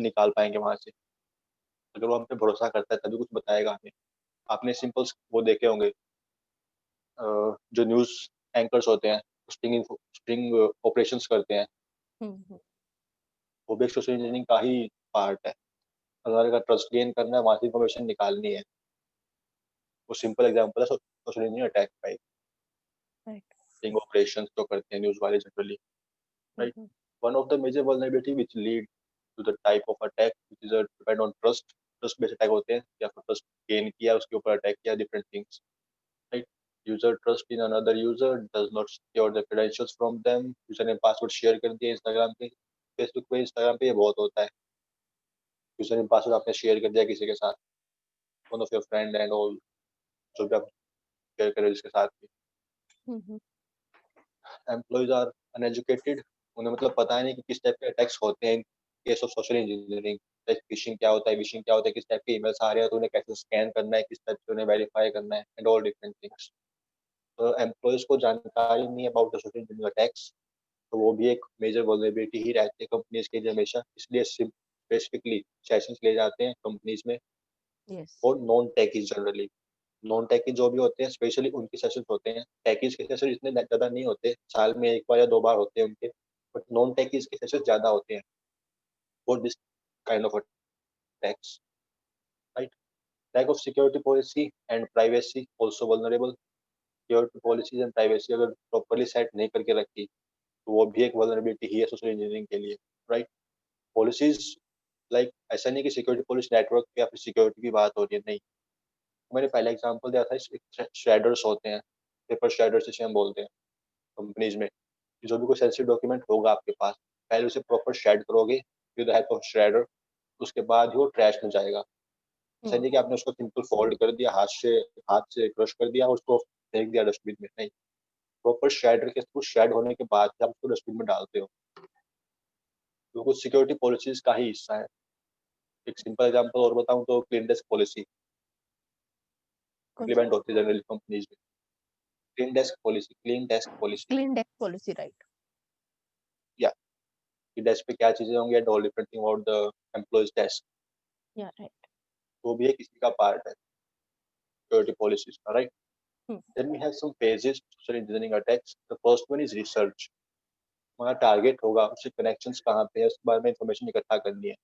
निकाल पाएंगे वहां से। अगर वो हम पे भरोसा करता है तभी कुछ बताएगा हमें। आपने सिंपल वो देखे होंगे, जो न्यूज एंकर्स होते हैं, स्टिंग ऑपरेशंस करते हैं, हम्म। वो भी एक सोशल इंजीनियरिंग का ही पार्ट है। अगर ट्रस्ट गेन करना है, वहां से इन्फॉर्मेशन निकालनी है, वो सिंपल एग्जांपल है सोशल इंजीनियरिंग अटैक का। राइट। स्टिंग ऑपरेशंस जो करते हैं न्यूज वाले generally, right. Hmm. One of the major vulnerability which lead to the type of attack which is a depend on trust based attack होते हैं, या फिर trust gain किया उसके ऊपर अटैक किया, different things, right? User trust in another user does not secure the credentials from them. User ने password share कर दिया इंस्टाग्राम पे, फेसबुक पे, इंस्टाग्राम पे ये बहुत होता है। यूजर ने पासवर्ड आपने शेयर कर दिया किसी के साथ, one of your friend and all, जो भी आप शेयर करें जिसके साथ भी। हम्म। एम्प्लॉयज आर अनएजुकेटेड, उन्हें मतलब पता ही नहीं कि किस टाइप के अटैक्स होते हैं। Case of social engineering, fishing क्या होता है, विशिंग क्या होता है, किस टाइप के ईमेल्स आ रहे हैं तो उन्हें कैसे स्कैन करना है, किस टाइप से उन्हें वेरीफाई करना है, एंड ऑल डिफरेंट थिंग्स। तो एम्प्लॉयज को जानकारी नहीं है about the social engineering attacks, तो वो भी एक मेजर वल्नरेबिलिटी ही रहती है कंपनीज के लिए हमेशा। इसलिए स्पेसिफिकली सेशंस ले जाते हैं कंपनीज में। यस। और नॉन टेकीज जनरली, नॉन टेकी जो भी होते हैं स्पेशली उनके सेशंस होते हैं। टेकीज के सेशन इतने ज़्यादा नहीं होते, साल में एक बार या दो बार होते हैं उनके, बट नॉन टेकीज के सेशन ज़्यादा होते हैं for this kind of attacks, right. Lack of security policy and privacy also vulnerable. Security policies and privacy अगर प्रॉपरली सेट नहीं करके रखी तो वो भी एक वल्नरेबिलिटी ही है सोशल इंजीनियरिंग के लिए, राइट। पॉलिसीज लाइक ऐसा नहीं कि सिक्योरिटी पॉलिसी नेटवर्क या फिर सिक्योरिटी की बात हो रही है, नहीं। मैंने पहले एग्जांपल दिया था, श्रेडर्स होते हैं, पेपर श्रेडर्स जिसे हम बोलते हैं कंपनीज में। जो भी कोई सेंसिटिव डॉक्यूमेंट होगा आपके पास, पहले उसे प्रॉपर श्रेड करोगे with the help of shredder, उसके बाद ही वो ट्रैश में जाएगा। ऐसा हम्म। नहीं कि आपने उसको सिंपल फोल्ड कर दिया, हाथ से क्रश कर दिया और उसको फेंक दिया डस्टबिन में, नहीं। प्रॉपर श्रेडर के थ्रू श्रेड होने के बाद ही आप उसको डस्टबिन में डालते हो, तो कुछ सिक्योरिटी पॉलिसीज का ही हिस्सा है। एक सिंपल एग्जांपल और बताऊं तो क्लीन डेस्क पॉलिसी कौन सी? इम्प्लीमेंट होती है जनरली कंपनीज में। Clean desk policy, clean desk policy, right. या कि डेस्क पे क्या चीजें होंगी and all different thing about the employees desk, या राइट। वो भी एक इसी का पार्ट है सिक्योरिटी पॉलिसीज का, right. Hmm. Then we have some phases to social engineering attacks. The first one is research. हमारा टारगेट होगा उससे कनेक्शंस कहाँ पे है, उसके बारे में इंफॉर्मेशन इकट्ठा करनी है।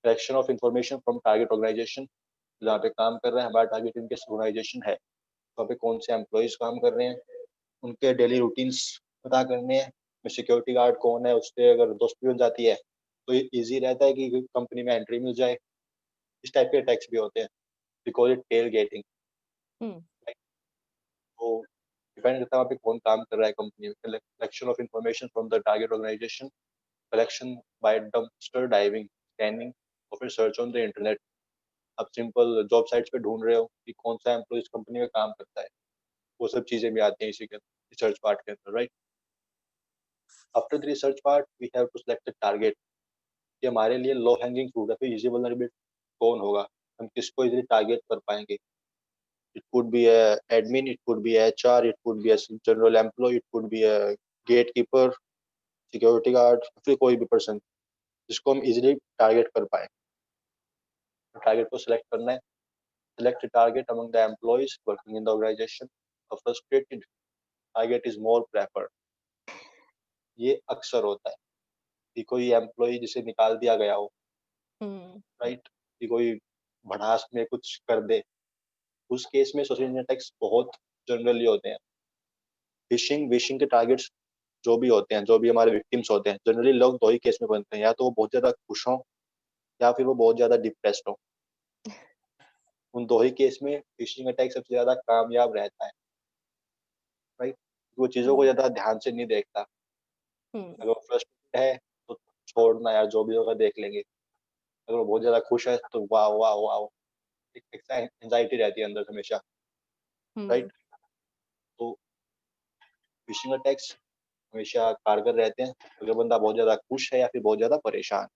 Collection of information from target organization, जहाँ पे काम कर रहा है हमारा टारगेट इनके ऑर्गेनाइजेशन है, वहाँ पे कौन से एम्प्लॉयज काम कर रहे हैं, उनके डेली रूटीन्स पता करने हैं। सिक्योरिटी गार्ड कौन है, उससे अगर दोस्ती बन जाती है तो ये ईजी रहता है कि कंपनी में एंट्री मिल जाए। इस टाइप के अटैक्स भी होते हैं, बिकॉज इट टेल गेटिंग। हम्म। तो डिपेंड करता है वहाँ पे कौन काम कर रहा है कंपनी में। Collection of information from the target organization, collection by dumpster diving, scanning और फिर सर्च ऑन द इंटरनेट। आप सिंपल जॉब साइट्स पे ढूंढ रहे हो कि कौन सा एम्प्लॉय इस कंपनी में काम करता है, वो सब चीजें भी आती हैं इसी के रिसर्च पार्ट के अंदर, right. After the research part we have to select the target, कि हमारे लिए लो हैंगिंग फ्रूट है, फिर इजी वल्नरेबिलिटी कौन होगा, हम किसको इजीली टारगेट कर पाएंगे। It could be a admin, it could be HR, it could be a general employee, it could be a gatekeeper, security guard, फिर कोई भी पर्सन जिसको हम इजीली टारगेट कर पाए। टारगेट को सिलेक्ट करना है। Select target among the employees working in the organization, a frustrated target is more preferred. ये अक्सर होता है कि कोई एम्प्लॉय जिसे निकाल दिया गया हो, हम्म। राइट, कि कोई भड़ास में कुछ कर दे, उस केस में सोशल इंजीनियरिंग अटैक्स बहुत जनरली होते हैं। फिशिंग विशिंग के टारगेट्स जो भी होते हैं, जो भी हमारे विक्टिम्स होते हैं, जनरली लोग दो ही केस में बनते हैं, या तो वो बहुत ज्यादा खुश हों या फिर वो बहुत ज्यादा डिप्रेस्ड हो। उन दो ही केस में फिशिंग अटैक सबसे ज्यादा कामयाब रहता है, राइट। वो चीजों को हम्म। ज्यादा ध्यान से नहीं देखता। हम्म। अगर वो फ्रस्ट्रेटेड है तो छोड़ना यार, जो भी होगा देख लेंगे। अगर वो बहुत ज्यादा खुश है तो वाह वाह वाह, एक एंजाइटी रहती है अंदर हमेशा, हम्म। राइट। तो फिशिंग अटैक्स हमेशा कारगर रहते हैं अगर बंदा बहुत ज्यादा खुश है या फिर बहुत ज्यादा परेशान।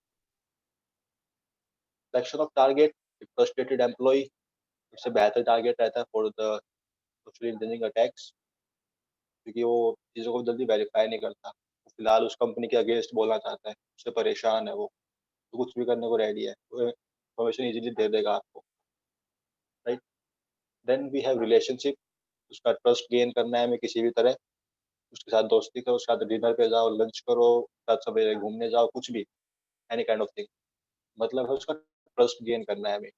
Selection of target, frustrated employee सबसे बेहतर टारगेट रहता है for the social engineering attacks, क्योंकि वो चीज़ों को जल्दी वेरीफाई नहीं करता। वो फिलहाल उस कंपनी के अगेंस्ट बोलना चाहता है, उससे परेशान है वो, तो कुछ भी करने को रेडी है, वो इन्फॉर्मेशन इजीली दे देगा आपको, right. Then we have relationship, उसका ट्रस्ट गेन करना है हमें किसी भी तरह, उसके साथ दोस्ती करो, उसके साथ डिनर पे जाओ, लंच करो, साथ सवेरे घूमने जाओ, कुछ भी, एनी काइंड ऑफ थिंग, मतलब है उसका ट्रस्ट गेन करना है हमें,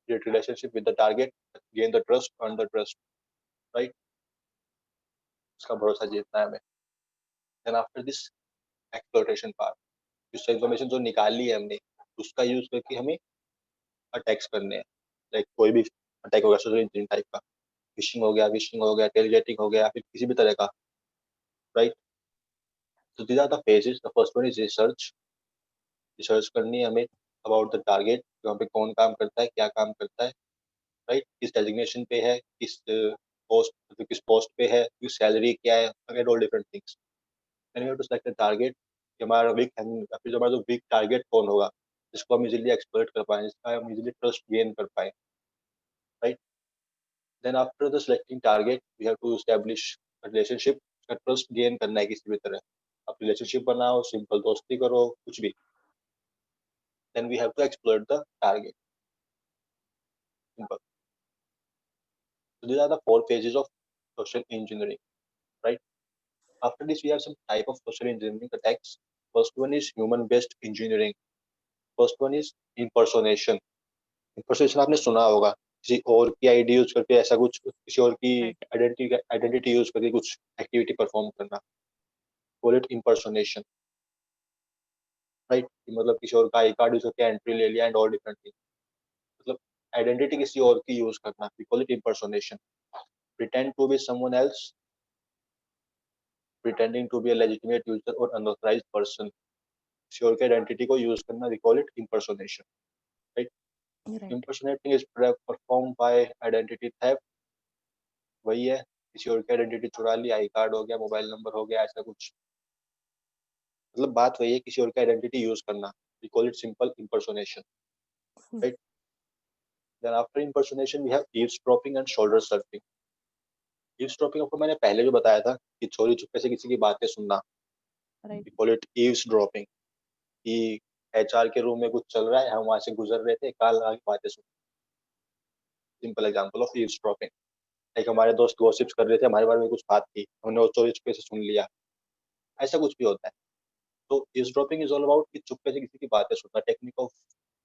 create relationship with the target, gain the trust, earn the trust, right? उसका भरोसा जीतना है हमें। then after this exploitation part, जिससे इन्फॉर्मेशन जो निकाली है हमने, उसका यूज करके हमें अटैक्स करने हैं, लाइक कोई भी अटैक होगा सोशल इंजीनियरिंग टाइप का, फिशिंग हो गया टेलीजेटिंग हो गया, फिर किसी भी तरह का, राइट। तो these are the phases, the first one is research, research करनी है हमें अबाउट द टारगेट, वहाँ पे कौन काम करता है, क्या काम करता है, राइट, किस डेजिग्नेशन पे है, किस पोस्ट, किस पोस्ट पे है, किस सैलरी क्या है, again all different things. Then we have to select the target, कि हमारा वीक या फिर जो हमारा जो वीक टारगेट कौन होगा, जिसको हम इजीली एक्सप्लॉइट कर पाए, जिसका हम इजीली ट्रस्ट गेन कर पाए, right. Then after the selecting target we have to establish relationship, उसका ट्रस्ट गेन करना है किसी भी तरह, आप रिलेशनशिप बनाओ, सिंपल दोस्ती करो, कुछ भी। Then we have to exploit the target, simple. So these are the four phases of social engineering, right? After this, we have some type of social engineering attacks. First one is human-based engineering. First one is impersonation. Impersonation आपने सुना होगा, किसी और की ID use करके ऐसा कुछ, किसी और की Right. आइडेंटिटी यूज करके कुछ एक्टिविटी परफॉर्म करना, कॉल इट impersonation, राइट। मतलब किसी और का आई कार्ड यूज करके एंट्री ले लिया एंड ऑल डिफरेंट थिंग, मतलब आइडेंटिटी किसी और की यूज करना, we call it impersonation. Pretend to be someone else, pretending to be a legitimate user or unauthorized person, किसी और की आइडेंटिटी को यूज करना, we call it impersonation, right. Right. impersonating is performed by identity theft, वही है, किसी और की आइडेंटिटी चुरा ली, आई कार्ड हो गया, मोबाइल नंबर हो गया, ऐसा कुछ, मतलब बात वही है, किसी और की आइडेंटिटी यूज करना, we call it simple impersonation, Hmm. Right. Then after impersonation we have eavesdropping and shoulder surfing. eavesdropping आपको मैंने पहले जो बताया था कि चोरी चुपके से किसी की बातें सुनना, Right. We call it eavesdropping, कि एचआर के रूम में कुछ चल रहा है, हम वहां से गुजर रहे थे, काल आगे बातें सुन, simple example of eavesdropping। Like हमारे दोस्त गॉसिप्स कर रहे थे, हमारे बारे में कुछ बात की, हमने वो चोरी चुपके से सुन लिया, ऐसा कुछ भी होता है। तो eavesdropping is all about कि चुपके से किसी की बातें सुनना,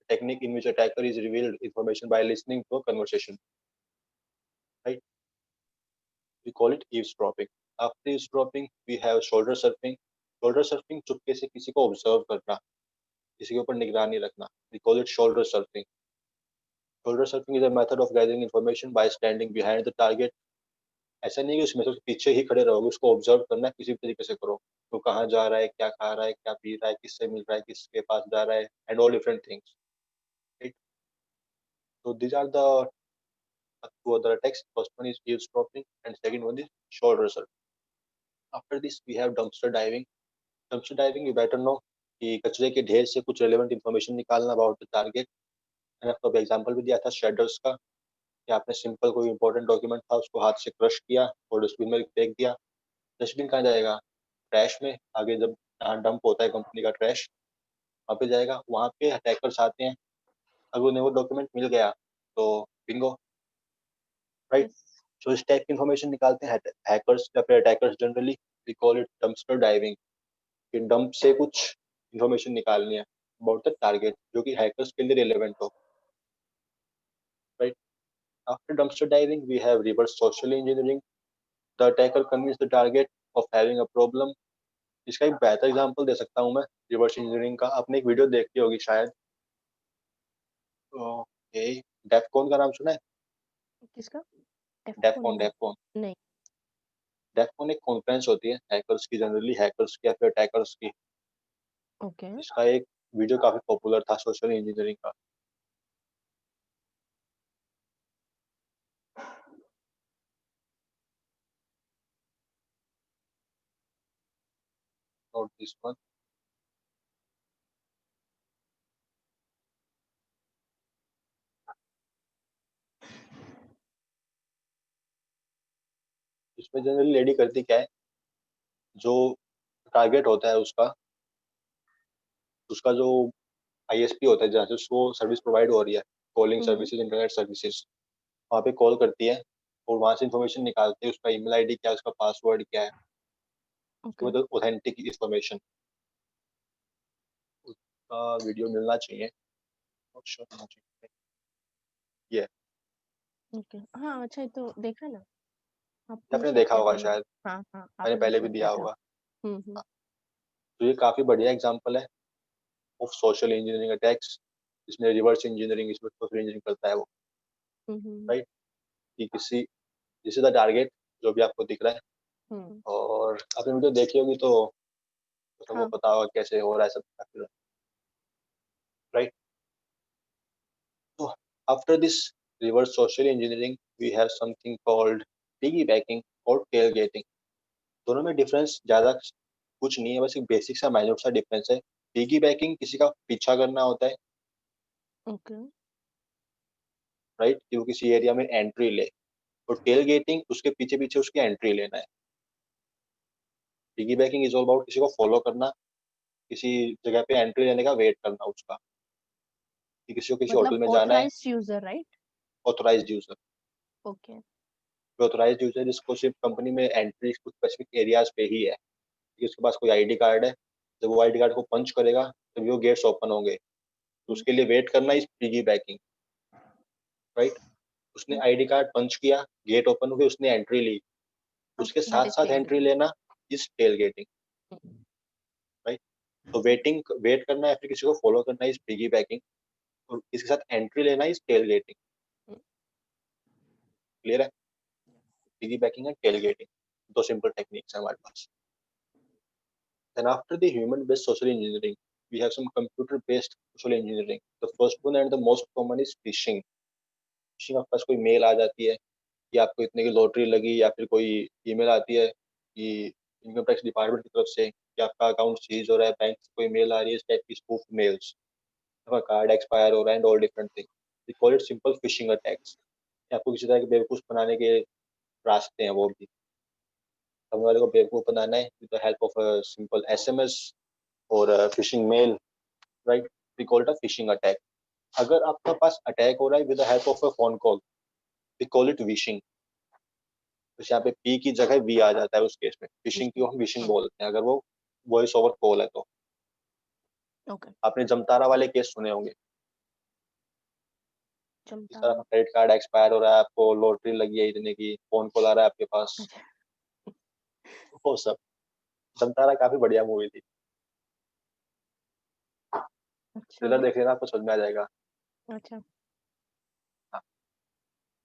technique in which attacker is revealed information by listening to a conversation, right? We call it eavesdropping. After eavesdropping we have shoulder surfing. shoulder surfing चुपके से किसी को ऑब्जर्व करना, किसी के ऊपर निगरानी रखना, we call it shoulder surfing. shoulder surfing is a method of gathering information by standing behind the target. ऐसा नहीं है कि उसमें से पीछे ही खड़े रहोगे, उसको ऑब्जर्व करना किसी भी तरीके से करो, तो कहाँ जा रहा है, क्या खा रहा है, क्या पी रहा है, किससे मिल रहा है, किसके पास जा रहा है, and all different things, right. So these are the two other attacks. First one is eavesdropping and second one is shoulder surfing. After this we have dumpster diving. dumpster diving you better know कि कचरे के ढेर से कुछ relevant information निकालना about the target. मैंने आपको example भी दिया था शेडर्स का, कि आपने सिंपल कोई इंपॉर्टेंट डॉक्यूमेंट था उसको हाथ से क्रश किया और डस्टबिन में फेंक दिया, डस्टबिन कहाँ जाएगा, ट्रैश में, आगे जब जहाँ डंप होता है कंपनी का ट्रैश, वहाँ पे जाएगा, वहाँ पे अटैकर्स आते हैं, अगर उन्हें वो डॉक्यूमेंट मिल गया तो बिंगो, राइट। Yes. सो इस टाइप की इन्फॉर्मेशन निकालते हैं हैकर्स या फिर attackers generally, we call it dumpster diving, कि डंप से कुछ इन्फॉर्मेशन निकालनी है अबाउट द टारगेट जो कि हैकर्स के लिए रिलेवेंट हो, right. After dumpster diving we have reverse social engineering, the attacker convince the target of having a problem. इसका एक बेहतर एग्जांपल दे सकता हूँ मैं रिवर्स इंजीनियरिंग का, आपने एक वीडियो देखी होगी शायद, ओके, डेफकॉन का नाम सुना है? किसका? डेफकॉन, नहीं। डेफकॉन, नहीं। डेफकॉन एक कॉन्फ्रेंस होती है हैकर्स की, जनरली हैकर्स की या फिर अटैकर्स की, ओके। इसका एक वीडियो काफी पॉपुलर था सोशल इंजीनियरिंग का, नोट दिस वन। इसमें जनरली लेडी करती क्या है, जो टारगेट होता है उसका उसका जो ISP होता है जहाँ से उसको सर्विस प्रोवाइड हो रही है, कॉलिंग हम्म, सर्विसेज, इंटरनेट सर्विसेज, वहाँ पे कॉल करती है और वहाँ से इन्फॉर्मेशन निकालते हैं, उसका ईमेल आईडी क्या है, उसका पासवर्ड क्या है, उसके ओके, बाद ऑथेंटिक इन्फॉर्मेशन। उसका वीडियो मिलना चाहिए, और show होना चाहिए। ये ओके। हाँ, अच्छा, ये तो देखा ना, आपने आपने शेयर देखा किया था होगा ये। शायद, हाँ, हाँ, मैंने आपने पहले भी शेयर दिया किया था। होगा। हम्म। हाँ, तो ये काफी बढ़िया एग्जांपल है ऑफ सोशल इंजीनियरिंग अटैक्स, जिसमें रिवर्स इंजीनियरिंग, इसमें सोशल इंजीनियरिंग करता है वो, हम्म। राइट। कि किसी, दिस इज द टारगेट जो भी आपको दिख रहा है, हम्म। और आपने वीडियो देखी होगी तो सबको हाँ। पता होगा कैसे हो रहा है सब, राइट। तो after this reverse social engineering we have something called piggybacking और टेलगेटिंग। दोनों में डिफरेंस ज्यादा कुछ नहीं है, बस एक बेसिक सा माइन्यूट सा डिफरेंस है। पिगीबैकिंग किसी का पीछा करना होता है, ओके। राइट, कि वो किसी एरिया में एंट्री ले, और टेल गेटिंग उसके पीछे पीछे उसकी एंट्री लेना है। Piggy banking is all about किसी को फॉलो करना, किसी जगह पे एंट्री लेने का वेट करना उसका, कि किसी को किसी मतलब होटल में जाना है, authorized user, right? Authorized user. Okay. Authorized user जिसको सिर्फ कंपनी में एंट्री कुछ स्पेसिफिक एरियाज पे ही है, कि उसके पास कोई आईडी कार्ड है, जब वो आईडी कार्ड को पंच करेगा तभी वो गेट्स ओपन होंगे, तो उसके लिए वेट करना इज पिगी बैकिंग, राइट। उसने आईडी कार्ड पंच किया, गेट ओपन हुए, उसने एंट्री ली, उसके दैट साथ इज साथ टेल एंट्री गेटिंग। लेना इज टेल गेटिंग, राइट। तो वेट करना है, फिर किसी को फॉलो करना इज पिगी बैकिंग, और इसके साथ एंट्री लेना इज टेल गेटिंग। क्लियर है? Piggybacking and tailgating, दो सिंपल टेक्निक्स है हमारे पास। Then after the human-based social engineering, we have some computer-based social engineering. The first one and the most common is phishing. Phishing आपके पास कोई mail आ जाती है कि आपको इतने की लॉटरी लगी, या फिर कोई ईमेल आती है कि इनकम टैक्स डिपार्टमेंट की तरफ से कि आपका अकाउंट सीज हो रहा है, बैंक से कोई मेल आ रही है, इस टाइप की स्पूफ मेल्स, आपका कार्ड एक्सपायर हो रहा है and all different thing. We call it simple phishing attacks. आपको किसी तरह के बेवकूफ बनाने के रास्ते हैं वो भी। सामने वाले को बेवकूफ बनाना है with the help of a simple SMS और phishing mail, right. We call it a phishing attack. अगर आपके पास अटैक हो रहा है with the help of a phone call, we call it vishing. तो यहाँ पे पी की जगह वी आ जाता है उस केस में, फिशिंग की हम विशिंग बोलते हैं अगर वो वॉइस ओवर कॉल है तो। ओके। आपने जमतारा वाले केस सुने होंगे, इस तरह जमतारा। क्रेडिट कार्ड एक्सपायर हो रहा है, आपको लॉटरी लगी है इतने की, फोन कॉल आ रहा है आपके पास, अच्छा। वो सब। जमतारा काफी बढ़िया मूवी थी, अच्छा। ट्रेलर देख लेना आपको समझ में आ जाएगा। अच्छा।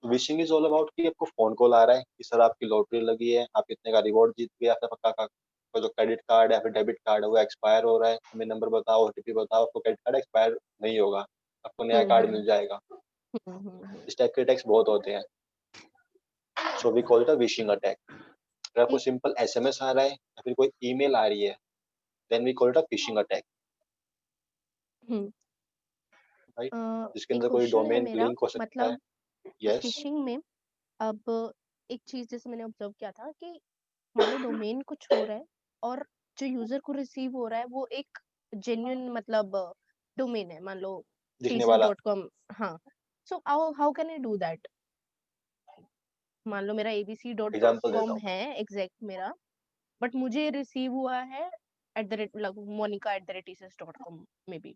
विशिंग इज ऑल अबाउट कि आपको फोन कॉल आ रहा है कि सर आपकी लॉटरी लगी है, आप इतने का रिवॉर्ड जीत गए, आपका पक्का का जो क्रेडिट कार्ड है या फिर डेबिट कार्ड है वो एक्सपायर हो रहा है, हमें नंबर बताओ, ओटीपी बताओ, आपको क्रेडिट कार्ड एक्सपायर नहीं होगा, आपको नया कार्ड हम्म। मिल जाएगा। हम्म। इस टाइप के अटैक्स बहुत होते हैं, so we call it a vishing attack. अगर आपको एक सिंपल एसएमएस आ रहा है या फिर कोई ईमेल आ रही है, then we call it a phishing attack, hmm, right. Uh, जिसके एक अंदर कोई क्वेश्चन है डोमेन मेरा, लिंक हो सकता है। मतलब यस। फिशिंग में, अब एक चीज जैसे मैंने ऑब्जर्व किया था कि मान लो डोमेन कुछ हो रहा है और जो यूजर को रिसीव हो रहा है वो एक जेन्युइन मतलब डोमेन है, मान लो दिखने वाला thesis.com। हाँ। So how how can I do that? मान लो मेरा abc डॉट एग्जांपल देता कॉम हूँ। है एग्जैक्ट मेरा, बट मुझे रिसीव हुआ है at the rate monica@thesis.com may be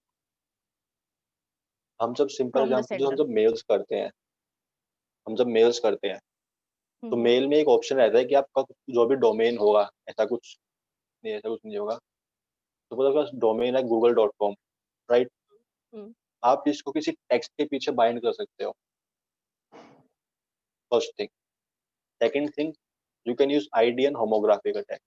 हम जब सिंपल फ्रॉम द एग्जांपल, जो हम सेंडर। जब मेल्स करते हैं, हम जब मेल्स करते हैं तो हम्म। मेल में एक ऑप्शन रहता है कि आपका जो भी डोमेन होगा, ऐसा कुछ नहीं, ऐसा कुछ नहीं होगा। तो मतलब आपका डोमेन है google.com, राइट। हम्म। आप इसको किसी टेक्स्ट के पीछे बाइंड कर सकते हो, first thing. Second thing, you can use ID and homographic attack.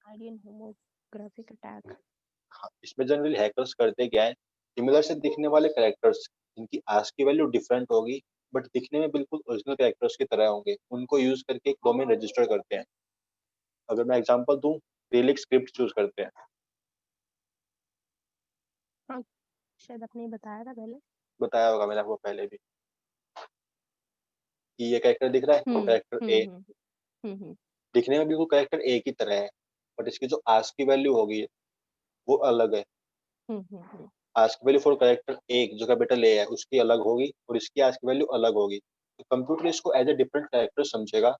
IDN homographic attack. हाँ, इसमें जनरली हैकर्स करते क्या है, सिमिलर से दिखने वाले कैरेक्टर्स जिनकी आज की वैल्यू डिफरेंट होगी बट दिखने में बिल्कुल ओरिजिनल कैरेक्टर्स की तरह होंगे, उनको यूज करके एक डोमेन रजिस्टर करते हैं। अगर मैं एग्जांपल दूं, रिलिक स्क्रिप्ट यूज करते हैं। हाँ, शायद आपने बताया था पहले। बताया होगा मैंने आपको पहले भी कि ये कैरेक्टर दिख रहा है, हम्म। कैरेक्टर ए, हम्म। हम्म। दिखने में बिल्कुल कैरेक्टर ए की तरह है, बट इसकी जो आज की वैल्यू होगी वो अलग है। हम्म। आस्क वैल्यू फॉर कैरेक्टर ए जो कैपिटल ए है उसकी अलग होगी और इसकी आस्क वैल्यू अलग होगी। तो कंप्यूटर इसको एज ए डिफरेंट कैरेक्टर समझेगा,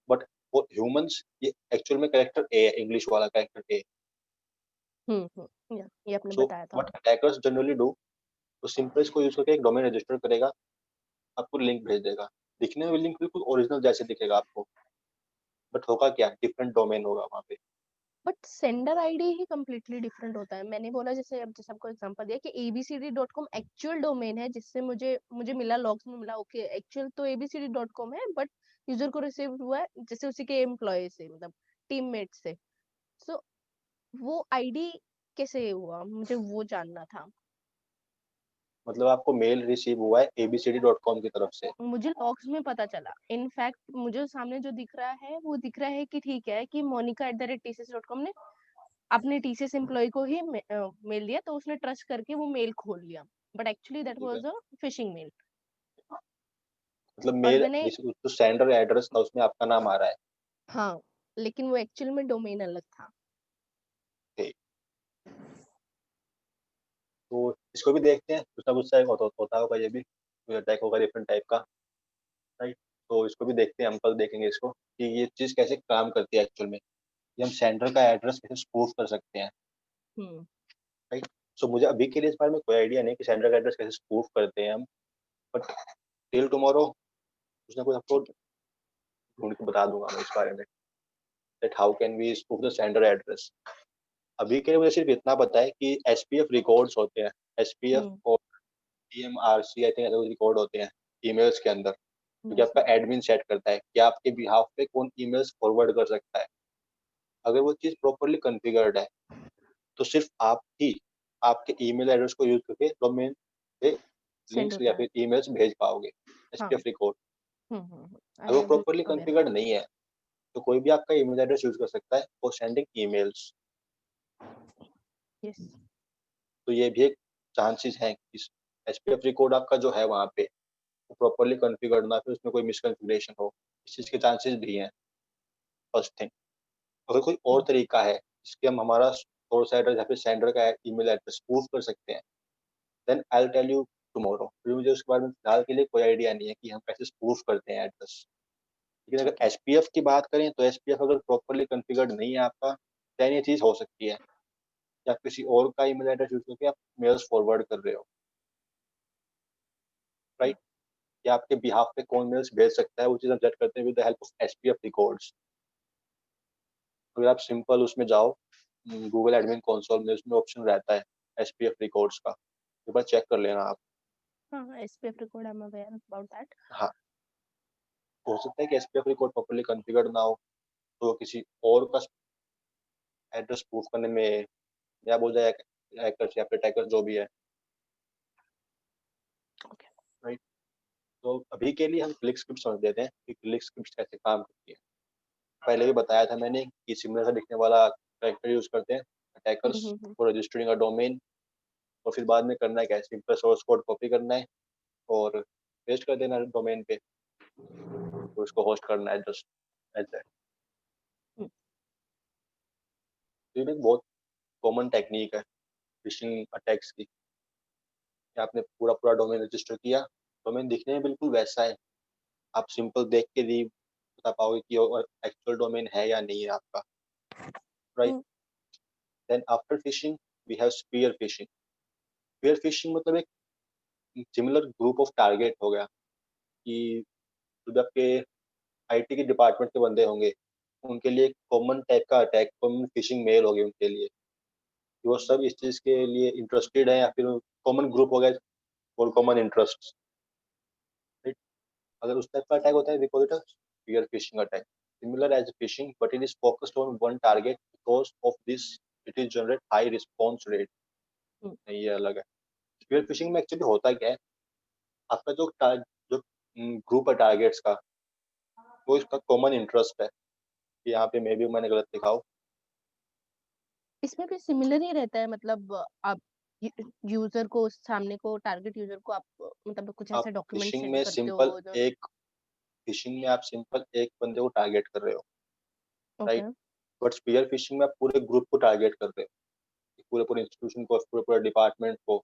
बट फॉर ह्यूमंस ये एक्चुअल में कैरेक्टर ए है, इंग्लिश वाला कैरेक्टर ए। ये आपने सो बताया था। व्हाट अटैकर्स जनरली डू, तो सिंपल इसको यूज करके एक डोमेन रजिस्टर करेगा, आपको लिंक भेज देगा। दिखने में लिंक बिल्कुल ओरिजिनल जैसे दिखेगा आपको, बट होगा क्या, डिफरेंट डोमेन होगा वहाँ पे। But sender ID he completely different होता है। मैंने बोला जैसे, अब जैसे आपको एग्जांपल दिया कि abcd.com एक्चुअल डोमेन है, जिससे मुझे मुझे मिला, लॉग्स में मिला, ओके एक्चुअल तो abcd.com है, बट यूजर को रिसीव हुआ है जैसे उसी के एम्प्लॉय से, मतलब टीममेट से। सो वो आईडी कैसे हुआ, मुझे वो जानना था। मतलब आपको मेल रिसीव हुआ है abcd.com की तरफ से। मुझे लॉग्स में पता चला, इनफैक्ट मुझे सामने जो दिख रहा है वो दिख रहा है कि ठीक है कि monica@tcs.com ने अपने टीसीएस एम्प्लॉय को ही मेल दिया, तो उसने ट्रस्ट करके वो मेल खोल लिया, बट एक्चुअली दैट ठीक है, वाज अ फिशिंग मेल। मतलब और मेल मैंने, जो सेंडर एड्रेस था उसमें आपका नाम आ रहा है। हाँ, लेकिन वो एक्चुअल में डोमेन अलग था। ठीक, तो इसको भी देखते हैं, कुछ ना कुछ सा होता होगा ये भी, कोई अटैक होगा डिफरेंट टाइप का। राइट, तो इसको भी देखते हैं, हम कल देखेंगे इसको कि ये चीज़ कैसे काम करती है एक्चुअल में, कि हम सेंडर का एड्रेस कैसे स्पूफ कर सकते हैं। हम्म। राइट, सो मुझे अभी के लिए इस बारे में कोई आइडिया नहीं कि सेंडर का एड्रेस कैसे स्पूफ करते हैं हम, बट टिल टुमारो कुछ ना कुछ आपको ठीक है। ढूंढ के बता दूंगा मैं इस बारे में, that how can we spoof the sender address. अभी के लिए मुझे सिर्फ इतना पता है कि एसपीएफ रिकॉर्ड्स होते हैं, एसपीएफ हम्म। और टीएमआरसी आई थिंक ऐसे कुछ रिकॉर्ड होते हैं ईमेल्स के अंदर, क्योंकि यस। आपका एडमिन सेट करता है कि आपके बिहाफ पे कौन ईमेल्स फॉरवर्ड कर सकता है। अगर वो चीज़ प्रॉपर्ली कॉन्फ़िगर्ड है तो सिर्फ आप ही आपके ईमेल एड्रेस को यूज करके डोमेन पे सेंड लिंक्स या होता है। फिर ईमेल्स भेज पाओगे, हाँ। SPF record. आई अगर वो एम प्रॉपर्ली अवेयर। कॉन्फ़िगर्ड नहीं है तो कोई भी आपका ईमेल एड्रेस यूज कर सकता है फॉर सेंडिंग ईमेल्स। यस। तो ये भी एक चांसेस हैं कि एसपीएफ रिकॉर्ड आपका जो है वहाँ पे वो प्रॉपर्ली कॉन्फ़िगर्ड ना, फिर उसमें कोई मिसकॉन्फ़िगरेशन हो, इस चीज़ के चांसेस भी हैं। फर्स्ट थिंग, अगर कोई और तरीका है जिसके हम हमारा सोर्स एड्रेस या फिर सेंडर का ईमेल एड्रेस स्पूफ कर सकते हैं, then I will tell you tomorrow. फिर मुझे उसके बारे में फिलहाल के लिए कोई आइडिया नहीं है कि हम कैसे स्पूफ करते हैं एड्रेस। लेकिन अगर ठीक है। एसपीएफ की बात करें तो एसपीएफ अगर प्रॉपर्ली कॉन्फ़िगर्ड नहीं है आपका, देन ये चीज़ हो सकती है कि आप किसी और का ईमेल एड्रेस यूज करके आप मेल्स फॉरवर्ड कर रहे हो। राइट, या आपके बिहाफ पे कौन मेल्स भेज सकता है वो चीज़ हम सेट करते हैं with the help of SPF records. अगर आप सिंपल उसमें जाओ, गूगल एडमिन कंसोल में उसमें ऑप्शन रहता है एसपीएफ रिकॉर्ड्स का, एक बार चेक कर लेना आप। हाँ, SPF record, I am aware about that. हाँ, हो सकता है कि एसपीएफ रिकॉर्ड प्रॉपर्ली कॉन्फ़िगर्ड ना हो तो किसी और का एड्रेस प्रूफ करने में या हो जाए हैकर्स या फिर अटैकर्स जो भी है। ओके। राइट, तो अभी के लिए हम क्लिक स्क्रिप्ट समझ लेते हैं कि क्लिक स्क्रिप्ट कैसे काम करती है। पहले भी बताया था मैंने कि सिमिलर सा दिखने वाला कैरेक्टर यूज करते हैं attackers for registering a domain, और फिर बाद में करना है क्या, सिंपल सोर्स कोड कॉपी करना है और पेस्ट कर देना है डोमेन पे, तो उसको होस्ट करना है जस्ट एज दैट। तो ये भी एक बहुत कॉमन टेक्निक है फिशिंग अटैक्स की, कि आपने पूरा पूरा डोमेन रजिस्टर किया, डोमेन दिखने में बिल्कुल वैसा है, आप सिंपल देख के भी बता पाओगे कि वो एक्चुअल डोमेन है या नहीं है आपका। Right, then after phishing we have spear phishing. Spear phishing मतलब एक सिमिलर ग्रुप ऑफ टारगेट हो गया, कि जो आपके आईटी के डिपार्टमेंट के बंदे होंगे उनके लिए एक कॉमन टाइप का अटैक, कॉमन फिशिंग मेल होगी उनके लिए, कि वो सब इस चीज़ के लिए इंटरेस्टेड है या फिर कॉमन ग्रुप हो गया और कॉमन इंटरेस्ट। राइट, अगर उस टाइप का अटैक होता है we call it a spear phishing attack, similar as phishing but it is focused on one target, because of this it is generate high response rate. ये अलग है। Spear phishing में actually होता क्या है, आपका जो ग्रुप है टारगेट्स का, वो इसका कॉमन इंटरेस्ट है, कि यहाँ पे मे भी मैंने गलत लिखा हो। इसमें भी सिमिलर ही रहता है, मतलब आप यूजर को, सामने को, टारगेट यूजर को आप मतलब कुछ आप ऐसा डॉक्यूमेंट फिशिंग सेंड में करते सिंपल हो जो। एक फिशिंग में आप सिंपल एक बंदे को टारगेट कर रहे हो, right, okay. But spear phishing में आप पूरे ग्रुप को टारगेट कर रहे हो, पूरे इंस्टीट्यूशन को, पूरे डिपार्टमेंट को,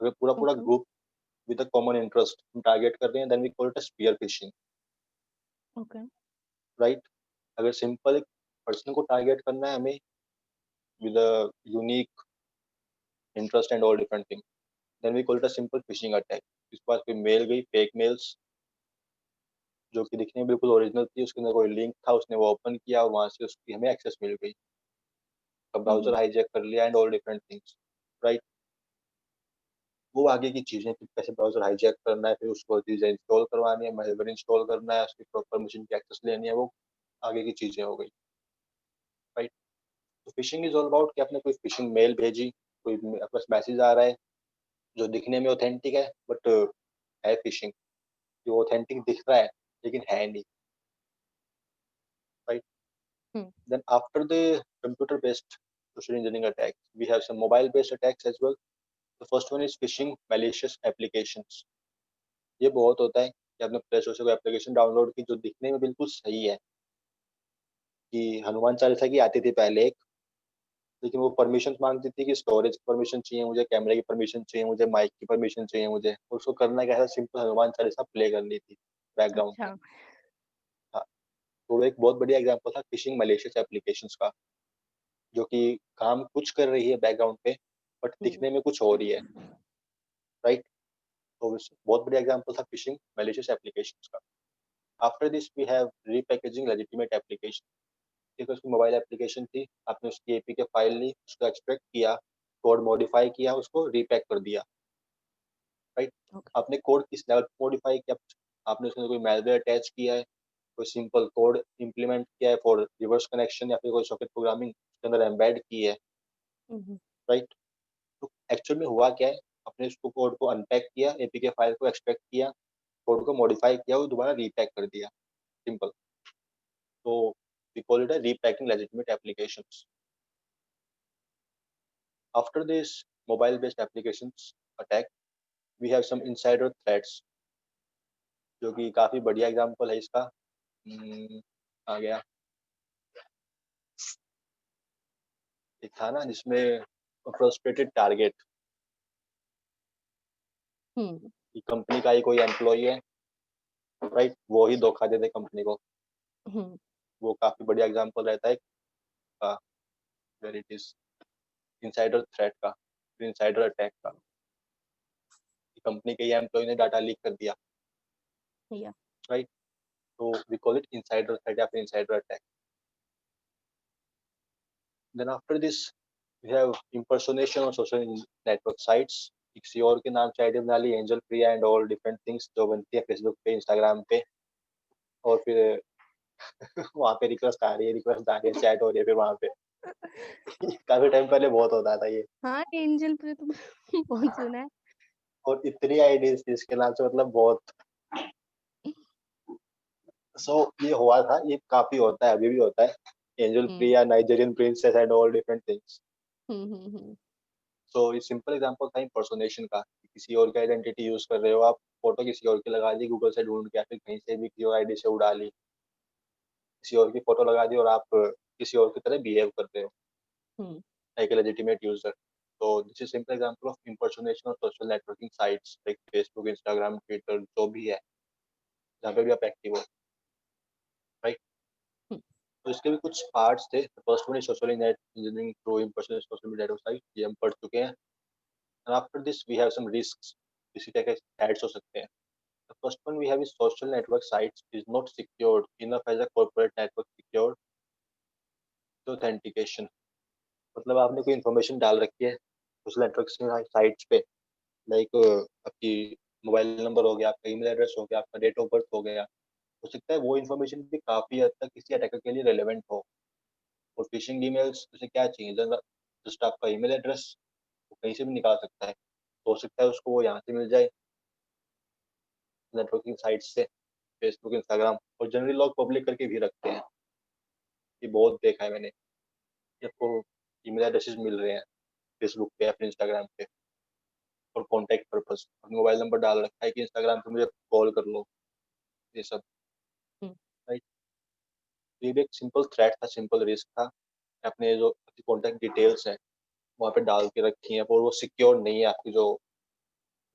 अगर पूरा okay, group with a common interest हम टारगेट कर रहे हैं, then we call it a spear phishing, okay. Right? अगर सिंपल एक पर्सन को टारगेट करना है हमें with a unique interest and all different thing, then we call it a simple phishing attack. इसके पास कोई मेल गई, फेक मेल्स, जो कि दिखने में बिल्कुल ओरिजिनल थी, उसके अंदर कोई लिंक था, उसने वो ओपन किया और वहां से उसकी हमें एक्सेस मिल गई, ब्राउजर हाईजैक कर लिया and all different things, right? वो आगे की चीजें कि कैसे ब्राउजर हाईजैक करना है, फिर उसको चीजें इंस्टॉल करवानी है, मैलवेयर इंस्टॉल करना है, उसकी प्रॉपर मशीन की एक्सेस लेनी है, वो आगे की चीजें हो गई, राइट? तो फिशिंग इज ऑल अबाउट कि आपने कोई फिशिंग मेल भेजी, कोई आपके पास मैसेज आ रहा है जो दिखने में ऑथेंटिक है, बट है फिशिंग, जो ऑथेंटिक दिख रहा है लेकिन है नहीं, right? Hmm, Then after the computer-based social engineering attacks, we have some mobile-based attacks as well. The first one is phishing malicious applications. ये बहुत होता है कि आपने प्ले स्टोर से कोई एप्लीकेशन डाउनलोड की जो दिखने में बिल्कुल सही है, कि हनुमान चालीसा की आती थी पहले एक, लेकिन वो परमिशन मांगती थी कि स्टोरेज की परमिशन चाहिए मुझे, कैमरे की परमिशन चाहिए मुझे, माइक की परमिशन चाहिए मुझे, और उसको करना क्या था, सिंपल हनुमान चालीसा प्ले करनी थी बैकग्राउंड में। अच्छा। हाँ, तो वो एक बहुत बढ़िया एग्जाम्पल था फिशिंग मैलिशियस एप्लीकेशंस का, जो कि काम कुछ कर रही है बैकग्राउंड पे, बट हुँ, दिखने में कुछ हो रही है, राइट? तो बहुत बढ़िया एग्जांपल था फिशिंग मैलिशियस एप्लीकेशंस का। After this we have repackaging legitimate application. ठीक है, उसकी मोबाइल एप्लीकेशन थी, आपने उसकी एपीके फाइल ली, उसको एक्सट्रैक्ट किया, कोड मॉडिफाई किया, उसको रीपैक कर दिया, राइट? ओके। आपने कोड किस लेवल पे मॉडिफाई किया, आपने उसमें कोई मैलवेयर अटैच किया है, कोई सिंपल कोड इम्प्लीमेंट किया है फॉर रिवर्स कनेक्शन, या फिर कोई सॉकेट प्रोग्रामिंग उसके अंदर एम्बेड की है, हुँ, हुँ, राइट? तो एक्चुअल में हुआ क्या है, आपने उसको कोड को अनपैक किया, एपीके फाइल को एक्सट्रैक्ट किया, कोड को मॉडिफाई किया और दोबारा रीपैक कर दिया, सिंपल। तो we call it a repacking legitimate applications. After this mobile based applications attack, we have some insider threats, जो कि काफी बढ़िया एग्जांपल है इसका। आ गया एक था ना जिसमें फ्रस्ट्रेटेड टारगेट, हुँ, कि कंपनी का ही कोई एम्प्लॉय है, राइट, वो ही धोखा दे दे कंपनी को, हुँ, वो काफी बढ़िया एग्जांपल रहता है का, where it is insider threat का, इनसाइडर अटैक का, कि कंपनी के ही एम्प्लॉय ने डाटा लीक कर दिया, या राइट? तो we call it insider threat या फिर insider attack. Then after this, we have impersonation on social network sites. किसी और के नाम से आईडी बना ली, angel Priya and all different things जो बनती है फेसबुक पे, इंस्टाग्राम पे, और फिर वहाँ पे रिक्वेस्ट आ रही है, चैट हो रही है फिर वहाँ पे। काफी टाइम पहले बहुत होता था ये, हाँ, एंजल पे तो बहुत सुना है। और इतनी आईडीज थी इसके नाम से, मतलब बहुत। सो ये हुआ था, ये काफी होता है, अभी भी होता है, angel hmm, Priya, Nigerian princess and all different things. Hmm, hmm, hmm, so ये सिंपल एग्जांपल था इम्पर्सोनेशन का, कि किसी और की आइडेंटिटी यूज कर रहे हो आप, फोटो किसी और की लगा दी गूगल से ढूंढ के, या फिर कहीं से भी किसी और आईडी से उड़ा ली, किसी और की फोटो लगा दी और आप किसी और की तरह बिहेव कर रहे हो हुँ, लाइक ए लेजिटिमेट यूजर। तो this is simple example of impersonation of social networking sites like Facebook, Instagram, Twitter, जो भी है, जहाँ पे भी आप एक्टिव हो, राइट? हुँ, तो इसके भी कुछ पार्ट्स थे। First one is social net engineering through impersonation social media network site, ये हम पढ़ चुके हैं। And after this we have some risks, इसी तरह के एड्स हो सकते हैं। The first one we have is social network sites is not secured enough as a corporate network secured the authentication। मतलब आपने कोई इन्फॉर्मेशन डाल रखी है सोशल नेटवर्क साइट्स पे, लाइक आपकी मोबाइल नंबर हो गया, आपका ईमेल एड्रेस हो गया, आपका डेट ऑफ बर्थ हो गया, हो सकता है वो इन्फॉर्मेशन भी काफी हद तक किसी अटैकर के लिए रेलेवेंट हो। और फिशिंग ईमेल्स उसे क्या चाहिए, जस्ट आपका ईमेल एड्रेस, वो कहीं से भी निकाल सकता है, तो हो सकता है उसको वो यहाँ से मिल जाए, नेटवर्किंग साइट से, फेसबुक, इंस्टाग्राम, और जनरली लोग पब्लिक करके भी रखते हैं, ये बहुत देखा है मैंने, कि आपको ईमेल एड्रेसेस मिल रहे हैं फेसबुक पे या फिर इंस्टाग्राम पे, और कॉन्टैक्ट पर्पस, अपने मोबाइल नंबर डाल रखा है कि इंस्टाग्राम पे मुझे कॉल कर लो, ये सब, हुँ, राइट? तो ये भी एक सिंपल थ्रेट था, सिंपल रिस्क था, अपने जो कॉन्टैक्ट डिटेल्स हैं वहाँ पे डाल के रखी हैं, और वो सिक्योर नहीं है आपकी जो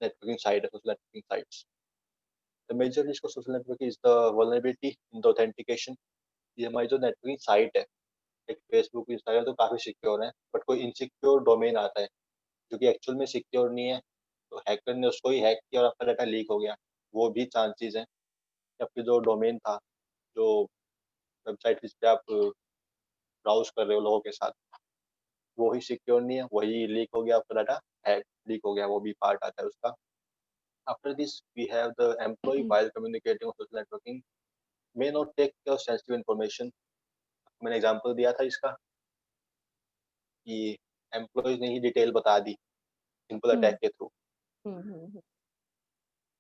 नेटवर्किंग साइट है, social networking sites. The major risk of social networking is the vulnerability in the authentication. ये हमारी जो नेटवर्किंग साइट है, एक फेसबुक, इंस्टाग्राम तो काफ़ी सिक्योर है, बट कोई इनसिक्योर डोमेन आता है जो कि एक्चुअल में सिक्योर नहीं है, तो हैकर ने उसको ही हैक किया और आपका डाटा लीक हो गया। वो भी चांसेस हैं कि आपके जो डोमेन था, जो वेबसाइट जिस पे आप ब्राउज़ कर रहे हो लोगों के साथ, वो ही सिक्योर नहीं है, वही लीक हो गया, आपका डाटा हैक लीक हो गया, वो भी पार्ट आता है उसका। After this, we have the employee while communicating on social networking may not take the sensitive information. मैंने एग्जांपल दिया था इसका कि एम्प्लॉयज ने ही डिटेल बता दी सिंपल अटैक के थ्रू,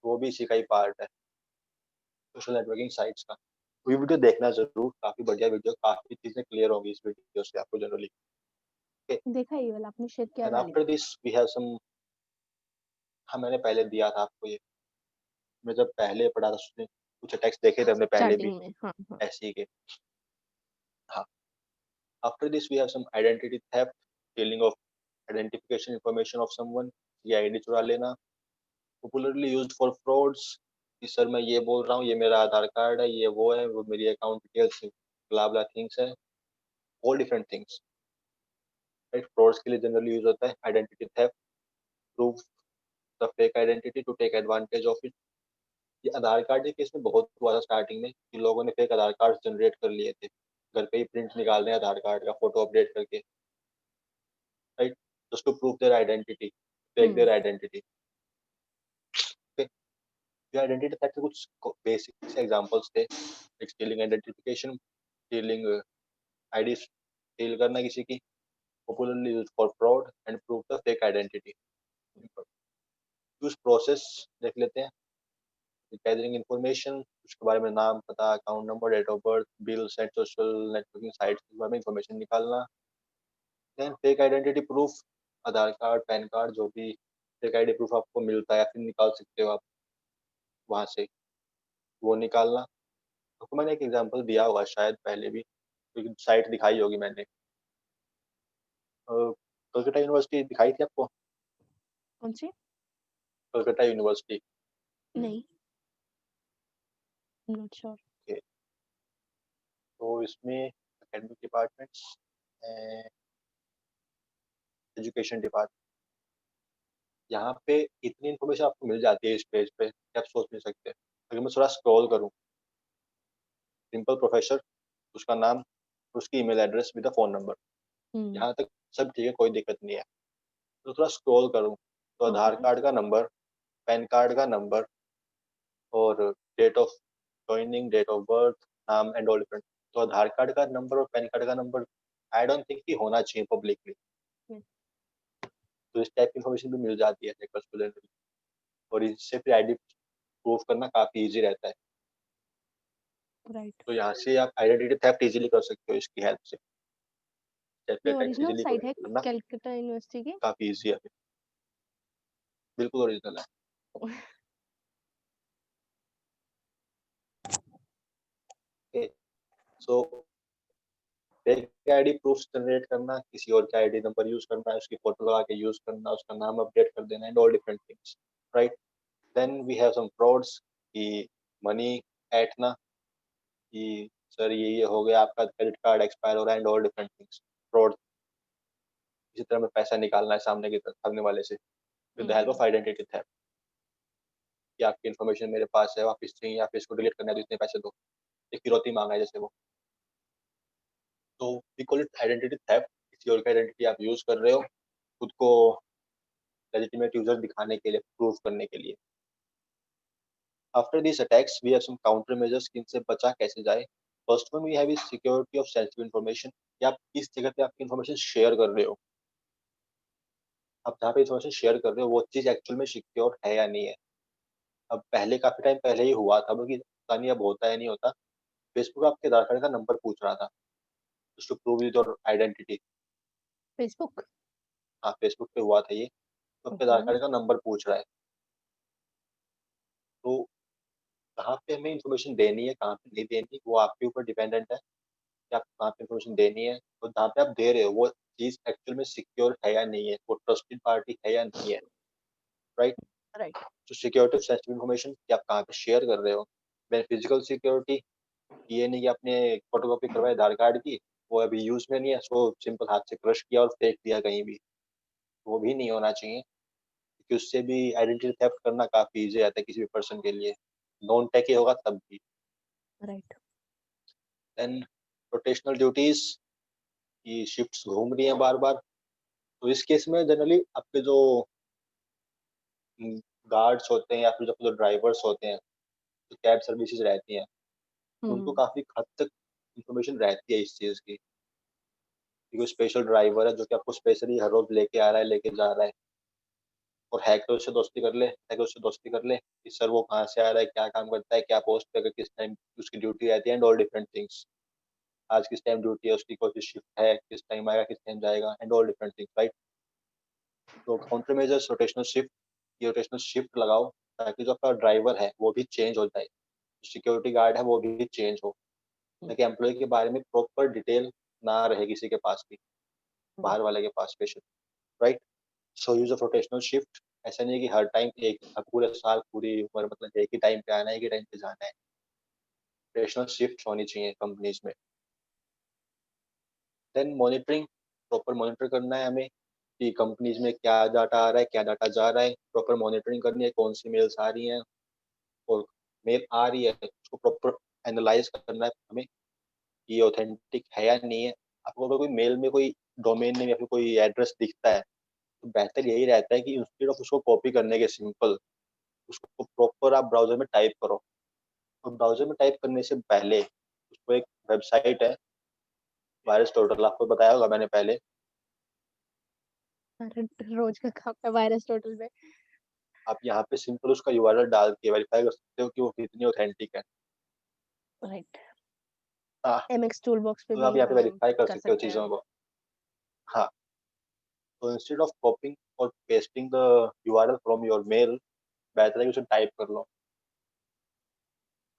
वो भी इसी का ही पार्ट है सोशल नेटवर्किंग साइट्स का। ये वीडियो देखना जरूर, काफी बढ़िया वीडियो, काफी चीजें क्लियर होंगी इस वीडियो से आपको जनरली। देखा ये वाला आपने शेयर किया एंड था after this we have some, हाँ मैंने पहले दिया था आपको ये, मैं जब पहले पढ़ा था उसने कुछ अटैक्स देखे थे हमने पहले भी स्टार्टिंग में। हाँ हाँ। ऐसे ही के। हाँ, after this we have some identity theft, stealing of identification information of someone, ये आईडी चुरा लेना, popularly used for frauds, कि सर मैं ये बोल रहा हूँ, ये मेरा आधार कार्ड है, ये वो है, वो मेरी account details, blah blah things है, all different things, right. Frauds के लिए जनरली यूज होता है identity theft, proof the fake identity to take advantage of it. ये आधार कार्ड के केस में बहुत हुआ था स्टार्टिंग में कि लोगों ने फेक आधार कार्ड जनरेट कर लिए थे, घर पे ही प्रिंट निकाल रहे हैं आधार कार्ड का फोटो अपडेट करके, right, just to prove their identity, fake their identity. जो आइडेंटिटी थेफ्ट के कुछ बेसिक से एग्जांपल्स थे, stealing identification, stealing ID, steal करना किसी की, popularly used for fraud and prove the fake identity. Use process देख लेते हैं, गैदरिंग इन्फॉर्मेशन, उसके बारे में नाम, पता, account number, date of birth, bills and social networking sites के बारे में इन्फॉर्मेशन निकालना। Then fake identity proof, Aadhaar card, PAN card, जो भी फेक आईडी प्रूफ आपको मिलता है या फिर निकाल सकते हो आप वहां से, वो निकालना। तो मैंने एक एग्जांपल दिया होगा शायद पहले भी, क्योंकि साइट दिखाई होगी मैंने, कलकत्ता यूनिवर्सिटी दिखाई थी आपको, कौन सी? कलकत्ता यूनिवर्सिटी नहीं, नॉट श्योर। के। तो इसमें एकेडमिक डिपार्टमेंट्स, एजुकेशन डिपार्टमेंट, यहाँ पे इतनी इन्फॉर्मेशन आपको मिल जाती है इस पेज पे कि आप सोच नहीं सकते। अगर मैं थोड़ा स्क्रॉल करूँ, सिंपल प्रोफेसर, उसका नाम, उसकी email address with phone number, यहाँ तक सब ठीक है, कोई दिक्कत नहीं है। तो थोड़ा स्क्रॉल करूँ तो आधार ओके। कार्ड का नंबर, पैन कार्ड का नंबर, और date of joining, date of birth, नाम एंड ऑल डिफरेंट। तो आधार कार्ड का नंबर और पैन कार्ड का नंबर आई डोंट थिंक कि होना चाहिए पब्लिकली। तो इस टाइप की इन्फॉर्मेशन भी मिल जाती है हैकर्स को जनरली, और इससे फिर आईडी प्रूफ करना काफ़ी ईजी रहता है। राइट। तो यहाँ से आप आइडेंटिटी थेफ्ट इजीली कर सकते हो इसकी हेल्प से, ये अटैक्स ओरिजिनल इजीली साइट है करना कलकत्ता यूनिवर्सिटी की? काफ़ी ईजी है, बिल्कुल ओरिजिनल है। So fake ID proof generate करना, किसी और का आईडी नंबर यूज करना, उसकी फोटो लगा के यूज करना, उसका नाम अपडेट कर देना, and all different things, right. Then we have some frauds, कि मनी ऐंठना, कि सर ये हो गया, आपका क्रेडिट कार्ड एक्सपायर हो रहा है, and all different things, fraud. इसी तरह में पैसा निकालना है सामने की तरफ, सामने वाले से, with the help of identity theft, कि आपकी इन्फॉर्मेशन मेरे पास है, वापस चाहिए, या फिर इसको डिलीट करना है तो इतने पैसे दो, एक फिरौती मांगा है जैसे वो। तो we call it identity theft, किसी और की आइडेंटिटी आप यूज कर रहे हो खुद को लेजिटिमेट यूजर दिखाने के लिए, प्रूव करने के लिए। After this attacks we have some counter measures, कि इनसे बचा कैसे जाए। First one we have is security of sensitive information, कि आप किस जगह पे आपकी इन्फॉर्मेशन शेयर कर रहे हो, आप जहाँ पे इन्फॉर्मेशन शेयर कर रहे हो वो चीज़ एक्चुअल में सिक्योर है या नहीं है। अब पहले काफ़ी टाइम पहले ही हुआ था, बल्कि पता नहीं अब होता है नहीं होता, फेसबुक आपके आधार कार्ड का नंबर पूछ रहा था just to prove your identity. Facebook? हाँ, फेसबुक पे हुआ था ये, तो आपके ओके। आधार कार्ड का नंबर पूछ रहा है। तो कहाँ पे हमें इन्फॉर्मेशन देनी है, कहाँ पे नहीं देनी, वो आपके ऊपर डिपेंडेंट है। कि आपको कहाँ पे इन्फॉर्मेशन देनी है, और जहाँ पे आप दे रहे हो वो चीज़ एक्चुअल में सिक्योर है या नहीं है, वो ट्रस्टेड पार्टी है या नहीं है, राइट? राइट। तो सिक्योरिटी ऑफ सेंसिटिव इन्फॉर्मेशन कि आप कहाँ पे शेयर कर रहे हो। देन फिजिकल सिक्योरिटी, ये नहीं कि आपने फोटोकॉपी करवाई आधार कार्ड की, वो अभी यूज़ में नहीं है, उसको सिंपल हाथ से क्रश किया और फेंक दिया कहीं भी, वो भी नहीं होना चाहिए, क्योंकि उससे भी आइडेंटिटी थेफ्ट करना काफ़ी ईज़ी रहता है किसी भी पर्सन के लिए, नॉन टेकी होगा तब भी। राइट। देन रोटेशनल ड्यूटीज़ की शिफ्ट्स घूम रही हैं बार-बार, तो इस केस में जनरली आपके जो गार्ड्स होते हैं या फिर जो ड्राइवर्स होते हैं, जो कैब सर्विसेज़ रहती हैं, उनको काफ़ी हद तक इन्फॉर्मेशन रहती है इस चीज़ की, कि कोई स्पेशल ड्राइवर है जो कि आपको स्पेशली हर रोज़ लेके आ रहा है, लेके जा रहा है, और हैकर उससे दोस्ती कर ले, हैकर उससे दोस्ती कर ले कि सर वो कहाँ से आ रहा है, क्या काम करता है, क्या पोस्ट पे है, किस टाइम उसकी ड्यूटी रहती है एंड ऑल डिफरेंट थिंग्स। आज किस टाइम ड्यूटी है, उसकी कौन-सी शिफ्ट है, किस टाइम आएगा, किस टाइम जाएगा and all different things, right? तो काउंटर मेजर्स रोटेशनल शिफ्ट, ये रोटेशनल शिफ्ट लगाओ ताकि जो आपका ड्राइवर है वो भी चेंज हो जाए, सिक्योरिटी गार्ड है वो भी चेंज हो, ताकि एम्प्लॉयी के बारे में प्रॉपर डिटेल ना रहे किसी के पास भी, बाहर वाले के पास specially, right? So use of rotational shift, ऐसा नहीं है कि हर टाइम एक पूरे साल, पूरी उम्र मतलब एक ही टाइम पे आना है, एक ही टाइम पे जाना है। रोटेशनल शिफ्ट होनी चाहिए कंपनीज़ में। देन मॉनिटरिंग, प्रॉपर मॉनिटर करना है हमें कि कंपनीज़ में क्या डाटा आ रहा है, क्या डाटा जा रहा है, प्रॉपर मॉनिटरिंग करनी है, कौन-सी मेल्स आ रही हैं, और मेल आ रही है उसको प्रॉपर एनालाइज़ करना है हमें कि ये ऑथेंटिक है या नहीं है। आपको अगर कोई मेल में कोई डोमेन नेम या फिर कोई एड्रेस दिखता है, तो बेहतर यही रहता है कि इंस्टेड ऑफ उसको कॉपी करने के सिंपल, उसको प्रॉपर आप ब्राउज़र में टाइप करो। और ब्राउज़र में टाइप करने से पहले उसको एक वेबसाइट है, वायरस टोटल, आपको बताया होगा मैंने पहले। रोज का काम है वायरस टोटल में। आप यहाँ पे सिंपल उसका यूआरएल डाल के वेरीफाई कर सकते हो कि वो कितनी ऑथेंटिक है। राइट। हाँ, एमएक्स टूल बॉक्स पे तो भी आप यहाँ पे हम वेरीफाई कर कर सकते हो सकते हैं। चीज़ों को। हाँ, तो इंस्टेड ऑफ कॉपिंग और pasting the URL from your mail, बेहतर है कि उसे टाइप कर लो,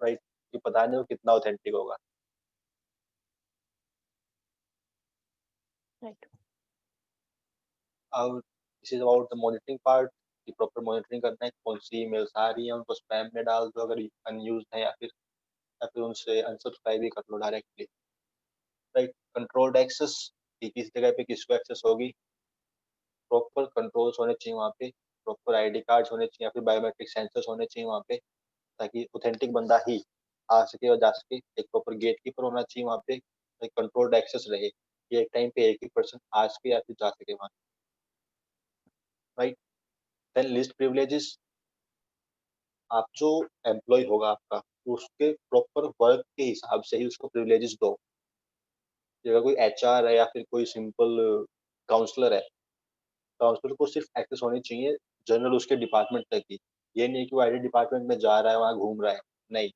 राइट? कि पता नहीं वो कितना ऑथेंटिक होगा। राइट। अब this is about the monitoring part, कि प्रॉपर मॉनिटरिंग करना है, कौन-सी ईमेल्स आ रही हैं, उनको स्पैम में डाल दो अगर अनयूज़्ड हैं, या फिर उनसे अनसब्सक्राइब ही कर लो डायरेक्टली, राइट? कंट्रोल्ड एक्सेस, कि किस जगह पे किसको एक्सेस होगी, प्रॉपर कंट्रोल्स होने चाहिए वहाँ पे, प्रॉपर आईडी कार्ड्स होने चाहिए या फिर बायोमेट्रिक सेंसर्स होने चाहिए वहाँ पे, ताकि ऑथेंटिक बंदा ही आ सके और जा सके। एक प्रॉपर गेटकीपर होना चाहिए वहाँ पे, एक कंट्रोल्ड एक्सेस रहे, कि एक टाइम पे एक ही पर्सन आ सके या फिर जा सके वहाँ, राइट? देन लिस्ट प्रिविलेजेस, आप जो एम्प्लॉयी होगा आपका, उसके प्रॉपर वर्क के हिसाब से ही उसको प्रिविलेजेस दो। कि अगर कोई एचआर है या फिर कोई सिंपल काउंसलर है, काउंसलर को सिर्फ एक्सेस होनी चाहिए जनरल उसके डिपार्टमेंट तक ही। ये नहीं कि वो आईटी डिपार्टमेंट में जा रहा है, वहाँ घूम रहा है, नहीं,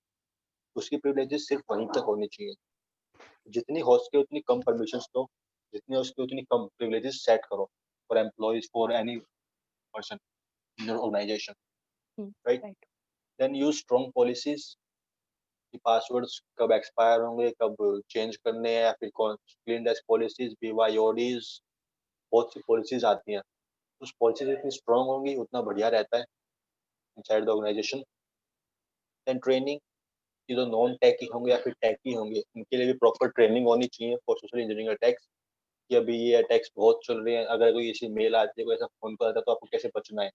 उसकी प्रिविलेजेस सिर्फ वहीं तक होनी चाहिए। जितनी हो सके उतनी कम परमिशंस दो, जितनी हो सके उतनी कम प्रिविलेजेस सेट करो for employees, for any person in your organization, right? Right. Then use strong policies, कि पासवर्ड्स कब एक्सपायर होंगे, कब चेंज करने हैं, या फिर कौन क्लीन डेस्क पॉलिसीज, बीवाईओडीज, बहुत सी पॉलिसीज आती हैं। उस पॉलिसी जितनी स्ट्रॉन्ग होंगी उतना बढ़िया रहता है inside the organization. Then training, कि जो नॉन टेकी होंगे या फिर टेकी होंगे, उनके लिए भी प्रॉपर ट्रेनिंग होनी चाहिए फॉर सोशल इंजीनियरिंग अटैक्स, कि अभी ये अटैक्स बहुत चल रहे हैं, अगर कोई ऐसी मेल आती है, कोई ऐसा फ़ोन कॉल आता है, तो आपको कैसे बचना है,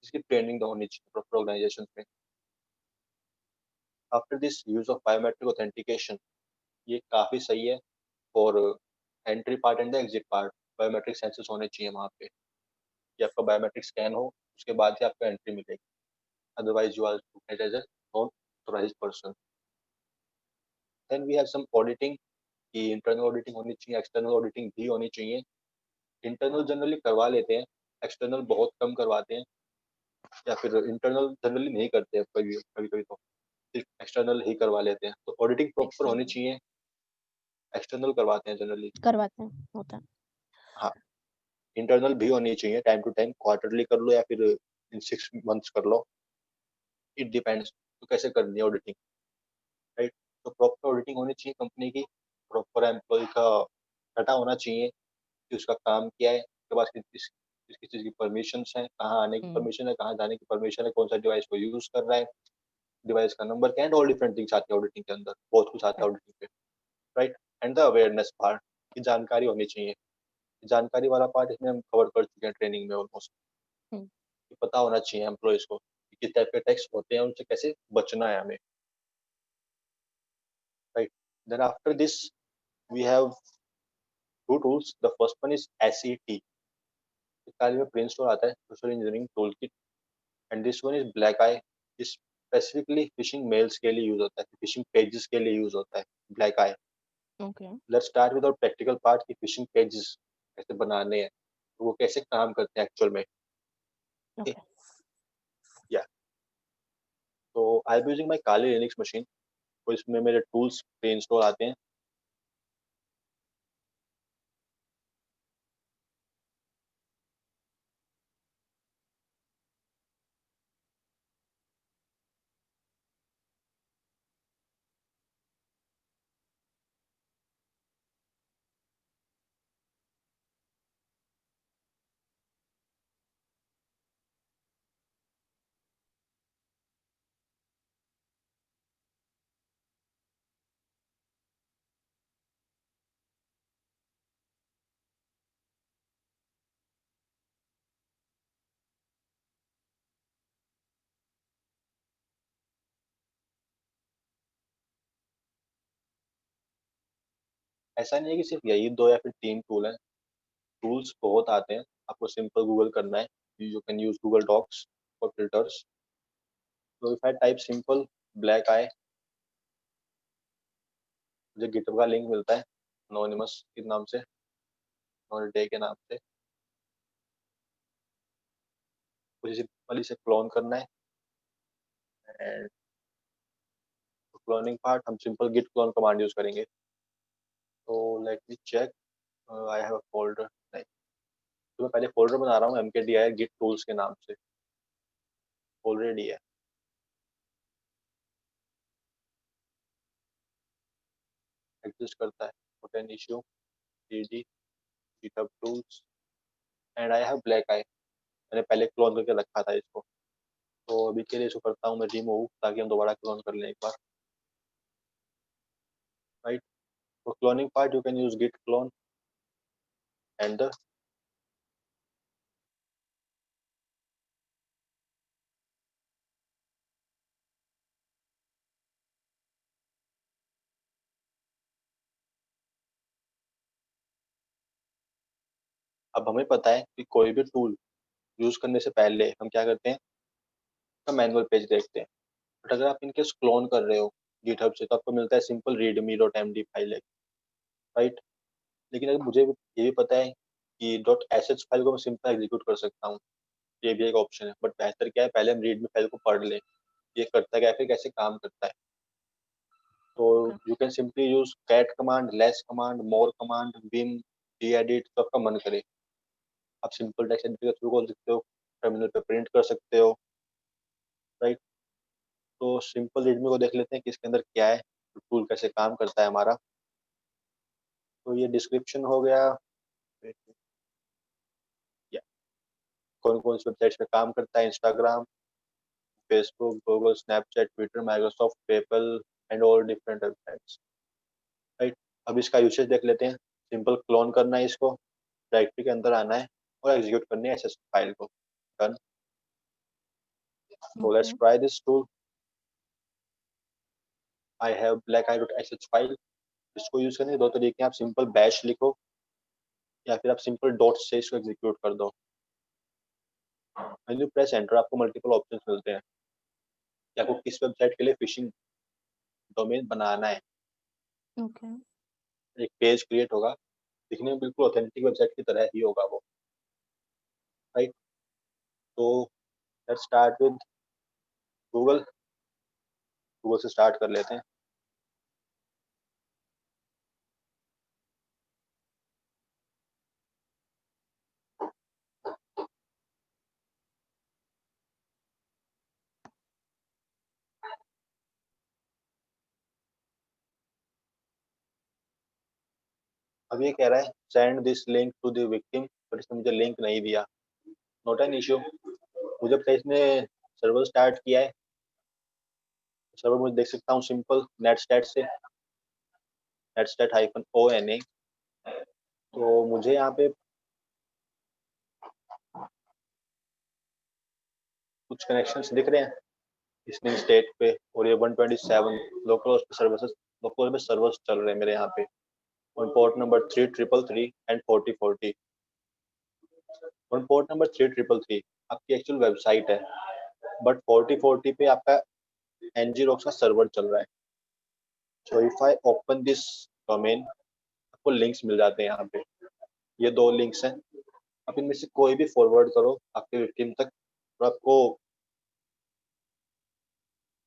इसकी ट्रेनिंग तो होनी चाहिए प्रॉपर ऑर्गेनाइजेशन में। After this use of biometric authentication, ये काफ़ी सही है for entry part and the exit part, biometric sensors होने चाहिए वहाँ पे, कि आपका बायोमेट्रिक स्कैन हो, उसके बाद ही आपको एंट्री मिलेगी, otherwise you are treated as a non authorised person. Then we have some auditing, कि इंटरनल ऑडिटिंग होनी चाहिए, एक्सटर्नल ऑडिटिंग भी होनी चाहिए। इंटरनल जनरली करवा लेते हैं, एक्सटर्नल बहुत कम करवाते हैं, या फिर इंटरनल जनरली नहीं करते हैं, कभी-कभी तो सिर्फ एक्सटर्नल ही करवा लेते हैं। तो ऑडिटिंग प्रॉपर होनी एक्सटर्नल चाहिए, एक्सटर्नल करवाते हैं जनरली। करवाते हैं, होता है। हाँ, इंटरनल भी होनी चाहिए, टाइम टू टाइम क्वार्टरली कर लो या फिर इन 6 मंथ्स कर लो, इट डिपेंड्स तो कैसे करनी है ऑडिटिंग, राइट? तो प्रॉपर ऑडिटिंग होनी चाहिए कंपनी की, प्रॉपर एम्प्लॉय का डाटा होना चाहिए कि उसका काम क्या है, उसके पास किस चीज़ की परमिशंस हैं, कहाँ आने की हुँ, परमिशन है, कहाँ जाने की परमिशन है, कौन सा डिवाइस को यूज़ कर रहा है, डिवाइस का नंबर क्या है, एंड ऑल डिफरेंट थिंग्स आती है ऑडिटिंग के अंदर, बहुत कुछ आता है करेक्ट। ऑडिटिंग पे, right? And the awareness part, की जानकारी होनी चाहिए। जानकारी वाला पार्ट इसमें हम कवर कर चुके हैं ट्रेनिंग में ऑलमोस्ट। हुँ, पता होना चाहिए एम्प्लॉइज को कि किस टाइप के टैक्स होते हैं, उनसे कैसे बचना है हमें, right? Then after this we have two tools. The first one is SET। इताली में प्रिंस टूल आता है, social engineering tool kit, and this one is black eye. इस स्पेसिफिकली फिशिंग मेल्स के लिए यूज होता है, फिशिंग पेजेस के लिए यूज होता है black eye. Okay, let's start with our practical part की फिशिंग पेजेस कैसे बनाने हैं, तो वो कैसे काम करते हैं एक्चुअल में। ओके। या तो I am using my Kali Linux machine, तो इसमें मेरे टूल्स प्री इंस्टॉल आते हैं। ऐसा नहीं है कि सिर्फ यही दो या फिर तीन टूल हैं, टूल्स बहुत आते हैं। आपको सिंपल गूगल करना है, you can use Google docs for filters. तो if I type simple black eye, मुझे गिटहब का लिंक मिलता है अनोनिमस के नाम से, और डे के नाम से। मुझे सिंपली से क्लोन करना है, एंड क्लोनिंग पार्ट हम simple git clone command use करेंगे। तो let me check, I have a folder. नहीं, तो मैं पहले फोल्डर बना रहा हूँ mkdir गिट टूल्स के नाम से, ऑलरेडी है। एग्जिस्ट करता है, not an issue. dd GitHub tools, and I have black eye. मैंने पहले क्लोन करके रखा था इसको, तो अभी के लिए इसको करता हूँ मैं रिमूव, ताकि हम दोबारा क्लोन कर लें एक बार, right? For cloning part you can use git clone, and अब हमें पता है कि कोई भी टूल यूज करने से पहले हम क्या करते हैं, उसका मैनुअल पेज देखते हैं। बट अगर आप इनकेस क्लोन कर रहे हो गिटहब से, तो आपको मिलता है सिंपल readme.md फाइल है, राइट? लेकिन अगर मुझे ये भी पता है कि .sh फाइल को मैं सिंपल एग्जीक्यूट कर सकता हूँ, ये भी एक ऑप्शन है। बट बेहतर क्या है, पहले हम readme फाइल को पढ़ लें, ये करता क्या है, फिर कैसे काम करता है। तो okay, you can simply use cat command, less command, more command, vim, gedit, तो आपका मन करे। आप सिंपल टेक्स्ट एडिटर के थ्रू खोल सकते हो, टर्मिनल पे प्रिंट कर सकते हो, राइट? तो सिंपल रीडमी को देख लेते हैं कि इसके अंदर क्या है, टूल कैसे काम करता है हमारा। तो ये डिस्क्रिप्शन हो गया, या कौन कौन सी वेबसाइट्स पे काम करता है, Instagram, Facebook, Google, Snapchat, Twitter, Microsoft, PayPal, and all different websites, right? अब इसका यूसेज देख लेते हैं। सिंपल क्लोन करना है इसको, डायरेक्टरी के अंदर आना है और एग्जीक्यूट करनी है एसएस फाइल को। Done. So okay, let's try this tool. I have blackeye.sh file. इसको यूज करने के दो तरीके हैं, आप सिंपल बैश लिखो या फिर आप सिंपल डॉट से इसको एग्जीक्यूट कर दो। व्हेन यू प्रेस एंटर आपको मल्टीपल ऑप्शंस मिलते हैं कि आपको किस वेबसाइट के लिए फिशिंग डोमेन बनाना है। ओके, एक पेज क्रिएट होगा, दिखने में बिल्कुल ऑथेंटिक वेबसाइट की तरह ही होगा वो, राइट? तो let's start with Google. Google से स्टार्ट कर लेते हैं। अब ये कह रहा है send this link to the victim, पर इसने मुझे लिंक नहीं दिया। नॉट एन इश्यू, मुझे पता है इसने सर्वर स्टार्ट किया है, सर्वर मुझे देख सकता हूँ सिंपल नेटस्टैट से, नेटस्टैट -ONA। तो मुझे यहाँ पे कुछ कनेक्शंस दिख रहे हैं लिसनिंग स्टेट पे, और ये 127 लोकल सर्विसेज, लोकल में सर्वर्स चल रहे हैं मेरे यहाँ पे on port number 3333 and 4040। On port number 3333 आपकी एक्चुअल वेबसाइट है, बट 4040 पे आपका NG Rocks का सर्वर चल रहा है। So if I open this domain, आपको लिंक्स मिल जाते हैं यहाँ पे, ये 2 लिंक्स हैं, आप इनमें से कोई भी फॉरवर्ड करो आपके विक्टिम तक, और आपको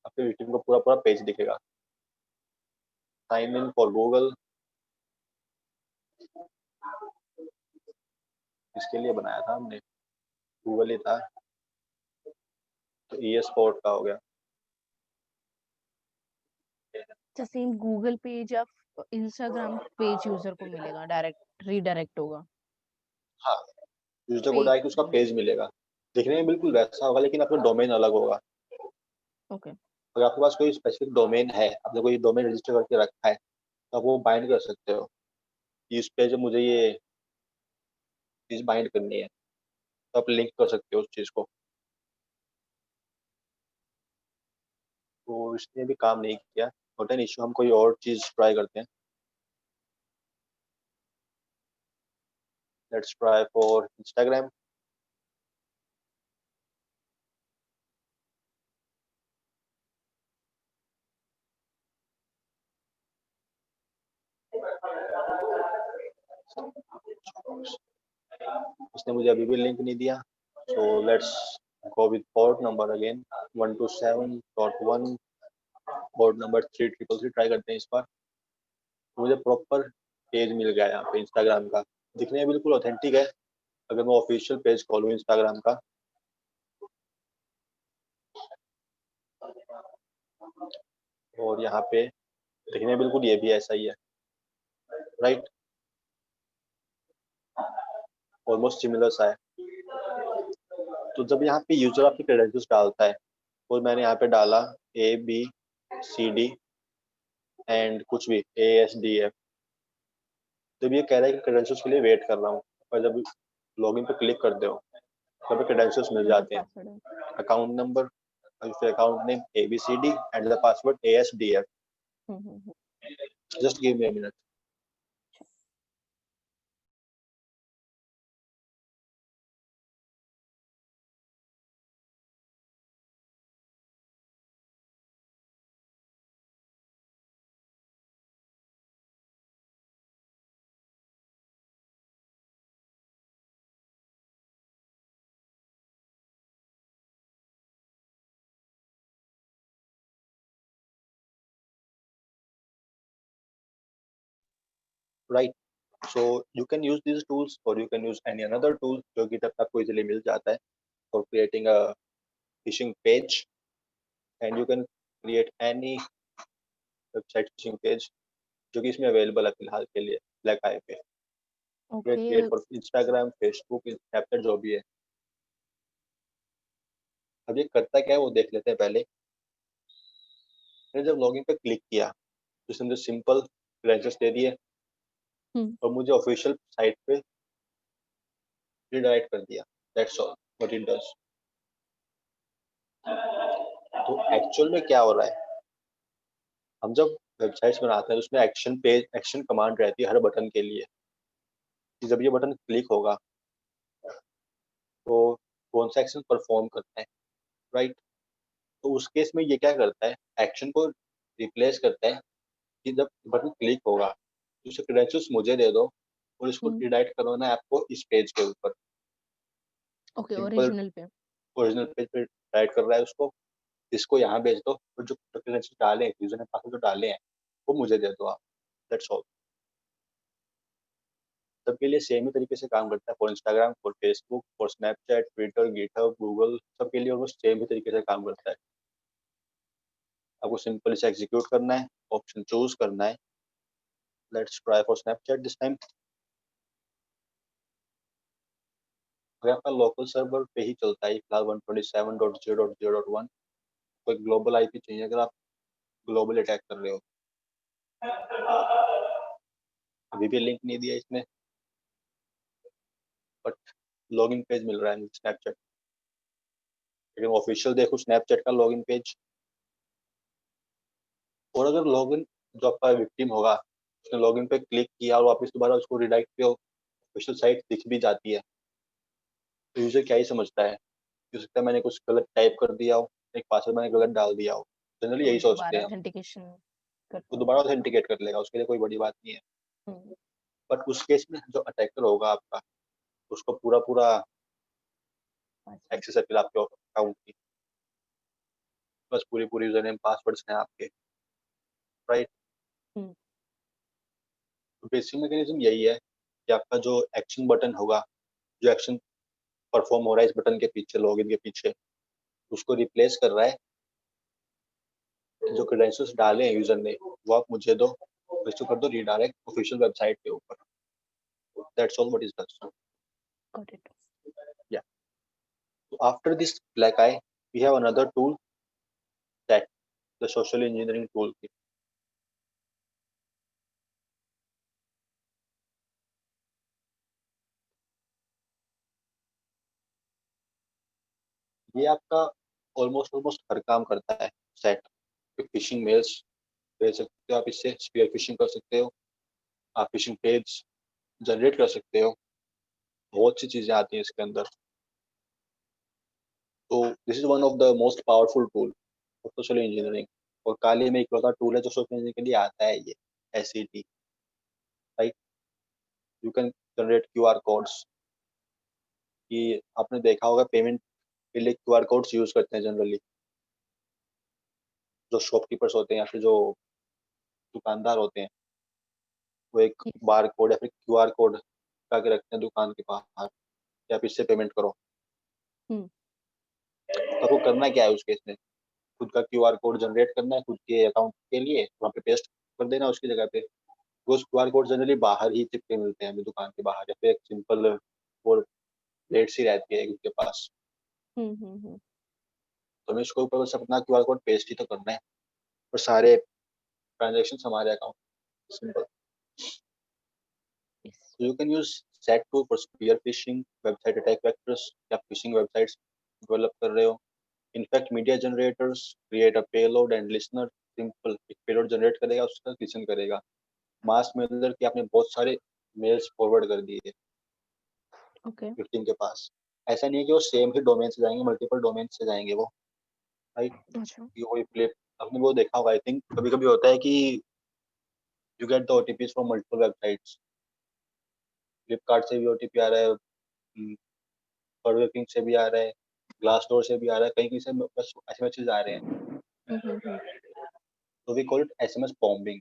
आपके विक्टिम को पूरा पूरा पेज दिखेगा। साइन इन फॉर गूगल, इसके लिए बनाया था हमने, गूगल ही था, तो ES पोर्ट का हो गया। अच्छा, सेम गूगल पेज या इंस्टाग्राम पेज यूजर को मिलेगा, डायरेक्ट रीडायरेक्ट होगा हाँ, यूजर को फेक। डायरेक्ट उसका पेज मिलेगा, दिखने में बिल्कुल वैसा होगा, लेकिन आपका डोमेन अलग होगा। ओके। अगर आपके पास कोई स्पेसिफिक डोमेन है, आपने कोई डोमेन रजिस्टर करके रखा है, तो आप वो बाइंड कर सकते हो कि इस पे जो मुझे ये चीज बाइंड करनी है, तो आप लिंक कर सकते हो उस चीज को। तो इसने भी काम नहीं किया, नॉट एन इश्यू, हम कोई और चीज ट्राई करते हैं। Let's try for Instagram. इसने मुझे अभी भी लिंक नहीं दिया, so let's go with port number again 127.1, port number 3333 try करते हैं इस बार। मुझे प्रॉपर पेज मिल गया यहाँ पे इंस्टाग्राम का, दिखने में बिल्कुल ऑथेंटिक है। अगर मैं ऑफिशियल पेज खोलूँ इंस्टाग्राम का, और यहाँ पे दिखने में बिल्कुल ये भी ऐसा ही है, राइट, ऑलमोस्ट सिमिलर सा है। तो जब यहाँ पे यूजर आपकी क्रेडेंशियल्स डालता है, और मैंने यहाँ पे डाला ABCD एंड कुछ भी ASDF, जब ये कह रहा है कि क्रेडेंशियल्स के लिए वेट कर रहा हूँ, और जब लॉगिन पे क्लिक करते हो तब क्रेडेंशियल्स मिल जो जाते हैं, पासवर्ड है। Account number, account name ABCD and the password ASDF। Hmm. Just give me a minute. Right, so you can use these tools और you can use any another tool जो कि तब आपको इजीली मिल जाता है for creating a fishing page, and you can create any website fishing page जो कि इसमें अवेलेबल है फिलहाल के लिए ब्लैक आई पे। Okay. Create for Instagram, Facebook, Snapchat, जो भी है। अब ये करता क्या है वो देख लेते हैं पहले। मैंने जब लॉगिन पे क्लिक किया तो इसने मुझे सिंपल क्रेडेंशियल्स दे दिए, हम्म। और मुझे ऑफिशियल साइट पे रिडायरेक्ट कर दिया। That's all what it does. तो एक्चुअल में क्या हो रहा है, हम जब वेबसाइट्स बनाते हैं तो उसमें एक्शन पेज, एक्शन कमांड रहती है हर बटन के लिए, कि जब ये बटन क्लिक होगा तो कौन सा एक्शन परफॉर्म करता है, राइट। तो उस केस में ये क्या करता है, एक्शन को रिप्लेस करता है, कि जब बटन क्लिक होगा तो उसे क्रेडेंशियल्स मुझे दे दो, और इसको हम्म। रिडायरेक्ट करवाना है आपको इस पेज के ऊपर। ओके, सिंपल ओरिजिनल पे। ओरिजिनल पेज पे राइट कर रहा है उसको, इसको यहाँ भेज दो, और जो क्रेडेंशियल्स डाले हैं, यूजर ने पासवर्ड जो डाले हैं, वो मुझे दे दो आप। That's all. सबके लिए सेम ही तरीके से काम करता है, for Instagram, for Facebook, for Snapchat, Twitter, GitHub, Google, सबके लिए ऑलमोस्ट सेम ही तरीके से काम करता है। आपको सिंपल इसे एग्जीक्यूट करना है, ऑप्शन चूज करना है। Let's try for Snapchat this time. अगर आपका लोकल सर्वर पे ही चलता है फिलहाल 127.0.0.1, कोई ग्लोबल आईपी चाहिए अगर आप ग्लोबल अटैक कर रहे हो। अभी भी लिंक नहीं दिया इसमें, बट लॉगिन पेज मिल रहा है स्नैपचैट। लेकिन ऑफिशियल देखो स्नैपचैट का लॉगिन पेज, और अगर लॉगिन जो आपका विक्टिम होगा उसने लॉगिन पे क्लिक किया और वापस दोबारा उसको रिडायरेक्ट पे ऑफिशियल साइट दिख भी जाती है, तो यूजर क्या ही समझता है, हो सकता है मैंने कुछ गलत टाइप कर दिया हो, एक पासवर्ड मैंने गलत डाल दिया हो, जनरली तो यही सोचते दोबारा हैं। ऑथेंटिकेशन वो करना दोबारा होगा। ऑथेंटिकेट कर लेगा, उसके लिए कोई बड़ी बात नहीं है। हम्म, बट उस केस में जो अटैकर होगा आपका, उसको पूरा पूरा पासवर्ड। एक्सेस है फिर आपके अकाउंट की, बस पूरी पूरी यूजर नेम पासवर्ड्स हैं आपके, राइट। हम्म, तो बेसिक मैकेनिज्म यही है कि आपका जो एक्शन बटन होगा, जो एक्शन परफॉर्म हो रहा है इस बटन के पीछे, लॉगिन के पीछे, उसको रिप्लेस कर रहा है। जो क्रेडेंशियल्स डाले हैं यूजर ने वो आप मुझे दो, इसको कर दो रीडायरेक्ट ऑफिशियल वेबसाइट के ऊपर। That's all what is done. Got it. या so after this black eye we have another tool, that the social engineering toolkit. ये आपका ऑलमोस्ट ऑलमोस्ट हर काम करता है। सेट फिशिंग मेल्स भेज सकते हो आप इससे, स्पीयर फिशिंग कर सकते हो, आप फिशिंग पेज जनरेट कर सकते हो, बहुत सी चीजें आती हैं इसके अंदर। तो this is one of the most powerful tool of social engineering. और काली में एक प्रकार टूल है जो सोशल इंजीनियरिंग के लिए आता है, ये SET, right. You can generate QR codes, कि आपने देखा होगा पेमेंट के लिए QR कोड्स यूज करते हैं जनरली, जो शॉपकीपर्स होते हैं या फिर जो दुकानदार होते हैं, वो एक यस। बार कोड या फिर QR कोड लगा के रखते हैं दुकान के बाहर कि आप इससे पेमेंट करो। हम्म, तो आपको करना क्या है उस केस में, खुद का QR कोड जनरेट करना है खुद के अकाउंट के लिए, वहाँ पे पेस्ट कर देना उसकी जगह पे। वो QR कोड जनरली बाहर ही चिपके मिलते हैं हमें दुकान के बाहर, या फिर एक सिंपल और प्लेट सी रहती है उनके पास। हम्म। तो हमें इसको ऊपर बस अपना QR कोड पेस्ट ही तो करना है, और सारे ट्रांजेक्शन हमारे account, simple. Yes. So you can use SAT tool for spear phishing, website attack vectors, या phishing websites develop कर रहे हो, in fact media generators, create a payload and listener. Simple, एक पेलोड जनरेट करेगा उसका लिसन करेगा। मास Mailer के आपने बहुत सारे मेल्स फॉरवर्ड कर दिए ओके। विक्टिम के पास। ऐसा नहीं है कि वो सेम ही डोमेन से जाएंगे, मल्टीपल डोमेन से जाएंगे वो, राइट। अच्छा। कि कोई फ्लिप, आपने वो देखा होगा आई थिंक, कभी कभी होता है कि you get the OTPs from multiple websites. Flipkart से भी OTP आ रहा है, बर्गर किंग से भी आ रहा है, ग्लास डोर से भी आ रहा है, कहीं कहीं से बस ऐसे मैसेज आ रहे हैं। हम्म। तो we call it SMS bombing,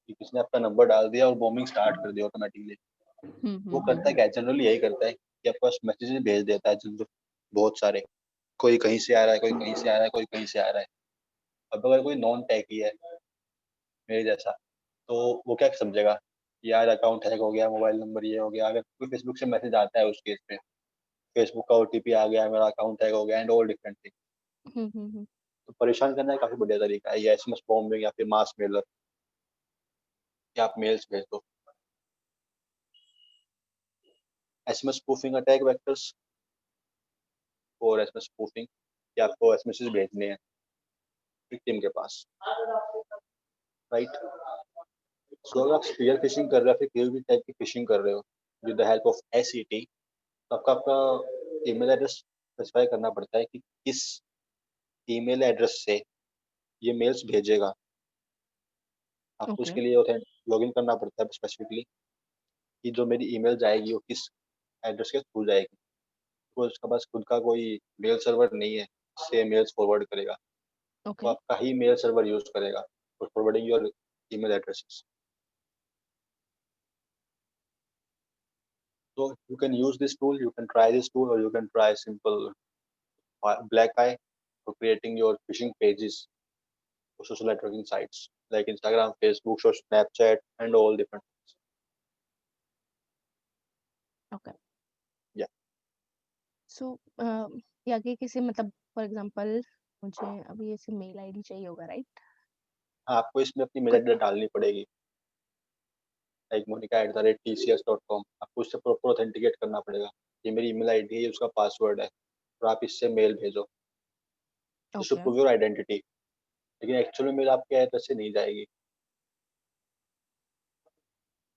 कि किसी ने आपका नंबर डाल दिया और बॉम्बिंग स्टार्ट कर दिया ऑटोमेटिकली। वो करता है हम्म। क्या, जनरली यही करता है कि आपको बस मैसेजेस भेज देता है जनरल, बहुत सारे, कोई कहीं से आ रहा है, कोई कहीं से आ रहा है, कोई कहीं से आ रहा है। अब अगर कोई नॉन टेकी है मेरे जैसा, तो वो क्या समझेगा, यार अकाउंट हैक हो गया, मोबाइल नंबर ये हो गया। अगर कोई फेसबुक से मैसेज आता है उस केस पे, फेसबुक का OTP आ गया, मेरा अकाउंट हैक हो गया एंड ऑल डिफरेंट थिंग। हम्म। तो परेशान करना काफी बढ़िया तरीका है ये SMS बॉम्बिंग या फिर मास मेलर, कि आप मेल्स भेज दो। SMS स्पूफिंग अटैक वेक्टर्स, और SMS स्पूफिंग कि आपको SMS भेजने हैं विक्टिम के पास, राइट। सो अगर आप स्पीयर फिशिंग कर रहे हो, फिर किसी भी टाइप की फिशिंग कर रहे हो with the help of SET, तो आपका आपका ईमेल एड्रेस स्पेसिफाई करना पड़ता है कि किस ईमेल एड्रेस से ये मेल्स भेजेगा। आपको ओके। उसके लिए लॉगिन करना पड़ता है स्पेसिफिकली, कि जो मेरी ईमेल जाएगी वो किस एड्रेस के थ्रू जाएगी। तो उसके पास खुद का कोई मेल सर्वर नहीं है जिससे मेल्स फॉरवर्ड करेगा, तो ओके। आपका ही मेल सर्वर यूज करेगा for forwarding your email addresses. So you can use this tool, you can try this tool, or you can try simple black eye for creating your phishing pages for social networking sites like Instagram, Facebook, Snapchat, and all different. Okay. So या कि किसी मतलब for example मुझे अभी ऐसे mail ID चाहिए होगा, right? हाँ, आपको इसमें अपनी मेल कुछ आईडी डालनी पड़ेगी, लाइक monica@tcs.com। आपको उससे प्रॉपर ऑथेंटिकेट करना पड़ेगा, ये मेरी ईमेल आईडी है, ये उसका पासवर्ड है, और आप इससे मेल भेजो, just to okay, prove your identity. लेकिन एक्चुअली मेल आपके एड्रेस से नहीं जाएगी,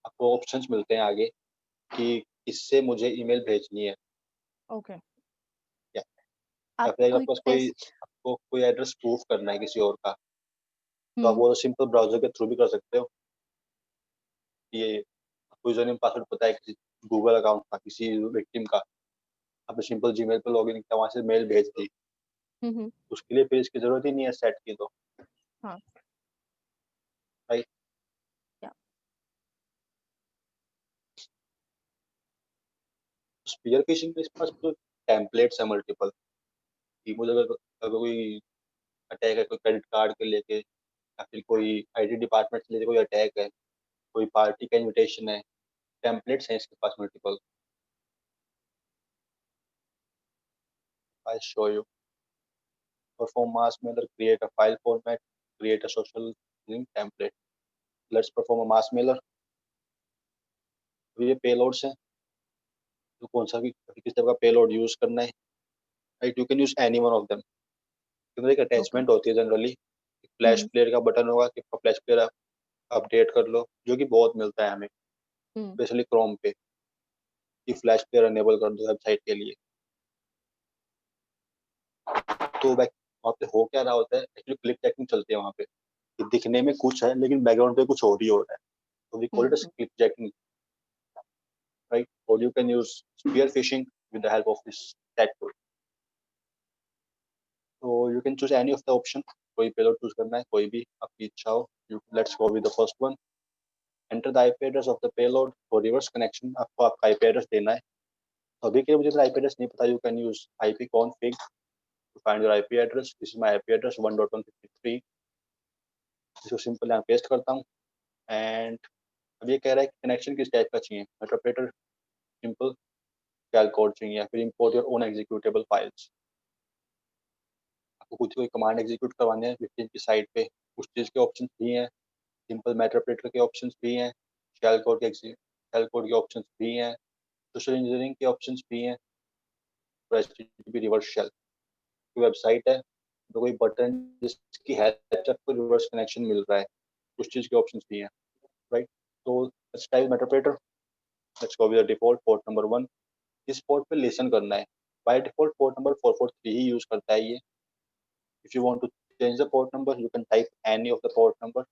आपको ऑप्शंस मिलते हैं आगे कि किससे मुझे ईमेल भेजनी है, ओके। या आप फिर कोई आपके पास कोई टेस्ट आपको कोई एड्रेस प्रूफ करना है किसी और का, तो आप हुँ, वो सिंपल ब्राउज़र के थ्रू भी कर सकते हो। ये आपको यूज़रनेम पासवर्ड पता है किसी गूगल अकाउंट का, किसी विक्टिम का, आपने सिंपल जीमेल पे लॉगिन किया, वहाँ से मेल भेज दी, हुँ, हुँ, उसके लिए फिर इसकी ज़रूरत ही नहीं है सेट की, तो हाँ, राइट। या स्पीयर फिशिंग में इसके पास तो टेम्पलेट्स है मल्टीपल, कि मुझे अगर अगर कोई अटैक है, कोई क्रेडिट कार्ड के लेके, या फिर कोई आईटी डिपार्टमेंट से लेके कोई अटैक है, कोई पार्टी का इनविटेशन है, टेम्पलेट्स हैं इसके पास multiple. I show you. Perform mass mailer, create a file format, create a social link template. Let's perform a mass mailer. ये पेलोड्स हैं, तो कौन सा भी किस तरह का पेलोड यूज करना है, right. You can use any one of them. एक ओके, अटैचमेंट होती है जनरली, फ्लैश हुँ, प्लेयर का बटन होगा कि फ्लैश प्लेयर अपडेट कर लो, जो कि बहुत मिलता है हमें, हुँ, स्पेशली क्रोम पे, कि फ्लैश प्लेयर अनेबल कर दो वेबसाइट के लिए। तो वहाँ पे हो क्या रहा होता है, एक्चुअली क्लिक चेकिंग चलती है वहाँ पे, कि दिखने में कुछ है लेकिन बैकग्राउंड पे कुछ और ही हो रहा है, तो we call hmm, it hmm, click checking, right. और you can use spear phishing with the help of this tag tool. तो you can choose any of the option, कोई पेलोड चूज करना है, कोई भी आपकी इच्छा हो। Let's go with the first one. Enter the IP address of the payload for reverse connection. आपको आपका आईपी एड्रेस देना है, तो अभी के लिए मुझे आईपी एड्रेस नहीं पता, you can use IP config to find your IP address. This is my IP address 1.153। इसको सिंपल यहाँ पेस्ट करता हूँ। एंड अब ये कह रहा है कि कनेक्शन किस टाइप का चाहिए, इंटरप्रेटर, सिंपल, कैल कोड चाहिए, या फिर import your own executable files. आपको कुछ कोई कमांड एग्जीक्यूट करवाने हैं विक्टिम की साइड पे, उस चीज़ के ऑप्शन भी हैं, सिंपल मेटाप्रेटर के ऑप्शन भी हैं, शेल कोड के ऑप्शन भी हैं, सोशल इंजीनियरिंग के ऑप्शन भी हैं, एचटीटीपी रिवर्स शेल की वेबसाइट है, तो कोई बटन जिसकी हेल्प से आपको रिवर्स कनेक्शन मिल रहा है, उस चीज़ के ऑप्शन भी हैं, राइट। तो let's type meterpreter. Let's go with the default port number 1। इस पोर्ट पे लिसन करना है। बाय डिफॉल्ट पोर्ट नंबर 443 ही यूज करता है ये। If you want to change the port number, you can type any of the port number,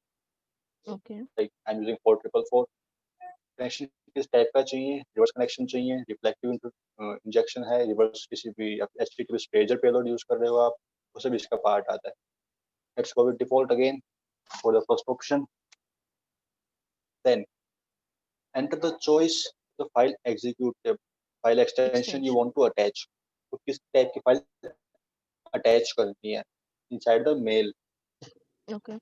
okay, like I am using 4444। Connection किस type का चाहिए, रिवर्स कनेक्शन चाहिए, रिफ्लेक्टिव इंजेक्शन है, reverse किसी भी एचटीटीपी स्ट्रेजर पेलोड यूज कर रहे हो आप, वो सब इसका पार्ट आता है। Let's go with default again for the first option. Then enter the choice, the file executive, file extension you extension, want to attach. तो किस टाइप की फाइल अटैच करनी है इनसाइड द मेल। ओके,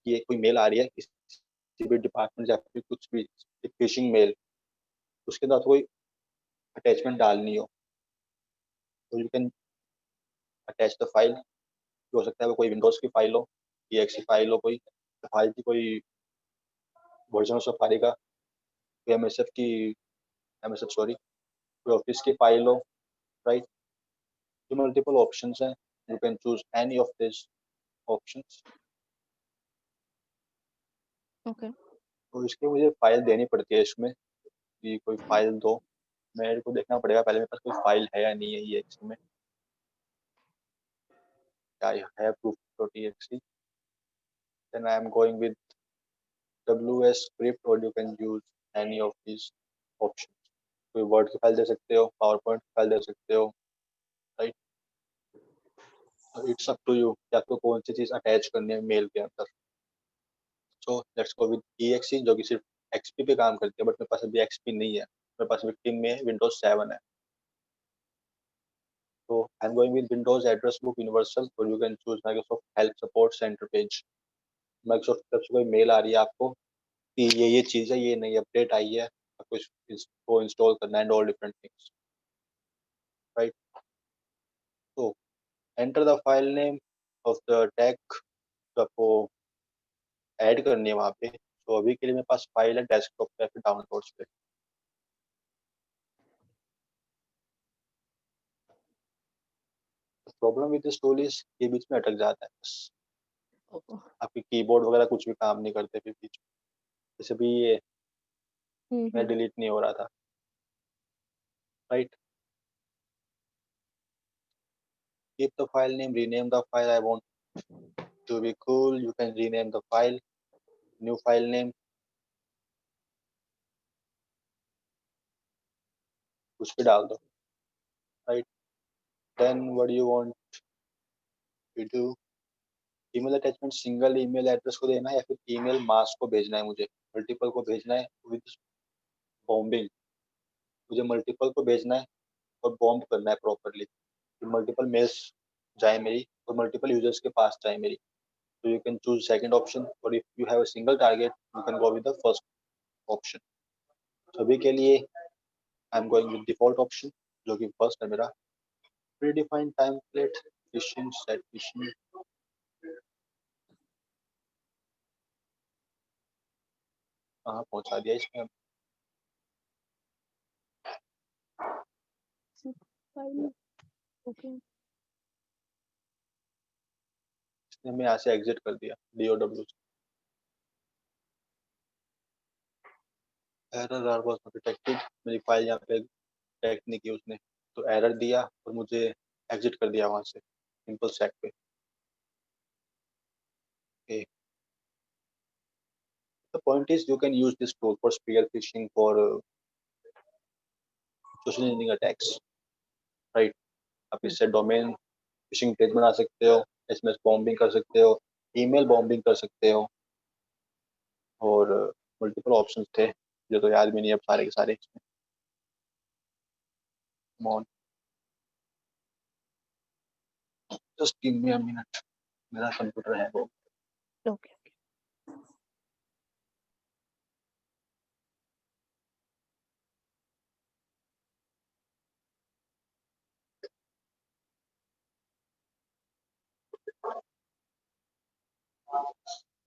ये कोई mail आ रही है किसी भी डिपार्टमेंट या फिर कुछ भी, फिशिंग मेल, उसके साथ कोई अटैचमेंट डालनी हो, तो you can attach the file. हो सकता है वो कोई विंडोज की फाइल हो, exe फाइल हो, कोई फाइल की कोई वर्जन ऑफ सफारी का, कोई एमएसएफ की, एमएसएफ सॉरी, कोई ऑफिस की फाइल हो, राइट। तो मल्टीपल ऑप्शंस हैं, you can choose any of this options. Okay, तो इसके मुझे फाइल देनी पड़ती है इसमें, कि कोई फाइल दो, मेरे को देखना पड़ेगा पहले मेरे पास कोई फाइल है या नहीं है ये इसमें। I have proof.exe. Then I am going with WS script, or you can use any of these options. कोई वर्ड की फाइल दे सकते हो, पावर पॉइंट की फाइल दे सकते हो, right. It's up to you कि आपको कौन सी चीज अटैच करनी है मेल के अंदर। So let's go with exe, जो कि सिर्फ एक्सपी पे काम करती है, बट मेरे पास अभी एक्सपी नहीं है, मेरे पास विक्टिम में विंडोज 7 है। तो I am going with Windows address book universal, और you can choose Microsoft help support center page. Microsoft की तरफ से कोई मेल आ रही है आपको कि ये चीज़ है, ये नई अपडेट आई है, आपको इसको इंस्टॉल करना है, and all different things, right. Enter the file name of the tag जो आपको ऐड करनी है वहाँ पे। तो अभी के लिए मेरे पास फाइल है डेस्कटॉप पे, फिर डाउनलोड्स पे। Problem with this tool is ये बीच में अटक जाता है बस। ओ, आपके कीबोर्ड वगैरह कुछ भी काम नहीं करते फिर बीच में। जैसे भी ये मैं हम्म। डिलीट नहीं हो रहा था, right. Keep the file name, rename the file. I want to be cool, you can rename the file, new file name कुछ भी डाल दो, right. Then what you want to do, email attachment single email address को देना है या फिर email मास को भेजना है, मुझे मल्टीपल को भेजना है विद बॉम्बिंग। मुझे मल्टीपल को भेजना है और बॉम्ब करना है प्रॉपरली, मल्टीपल मेल्स जाए मेरी और मल्टीपल यूजर्स के पास जाए मेरी। तो you can choose second option, और if you have a single target you can go with the first option. अभी के लिए I am going with default option जो कि फर्स्ट है मेरा। Predefined template, phishing set phishing. कहाँ पहुंचा दिया इसमें। फाइल। ओके। इसने मैं यहाँ से एग्जिट कर दिया DOW। Error are was not detected, मेरी फाइल यहाँ पे डिटेक्ट नहीं की उसने, तो एरर दिया और मुझे एग्जिट कर दिया वहां से सिंपल सेट पे। Okay. The point is you can use this tool for spear phishing, for social engineering attacks, right? आप इससे डोमेन फिशिंग पेज बना सकते हो, एसएमएस बॉम्बिंग कर सकते हो, ईमेल बॉम्बिंग कर सकते हो, और मल्टीपल ऑप्शंस थे जो तो याद भी नहीं अब सारे के सारे इसमें। Just give me a minute, मेरा कंप्यूटर है वो। Okay.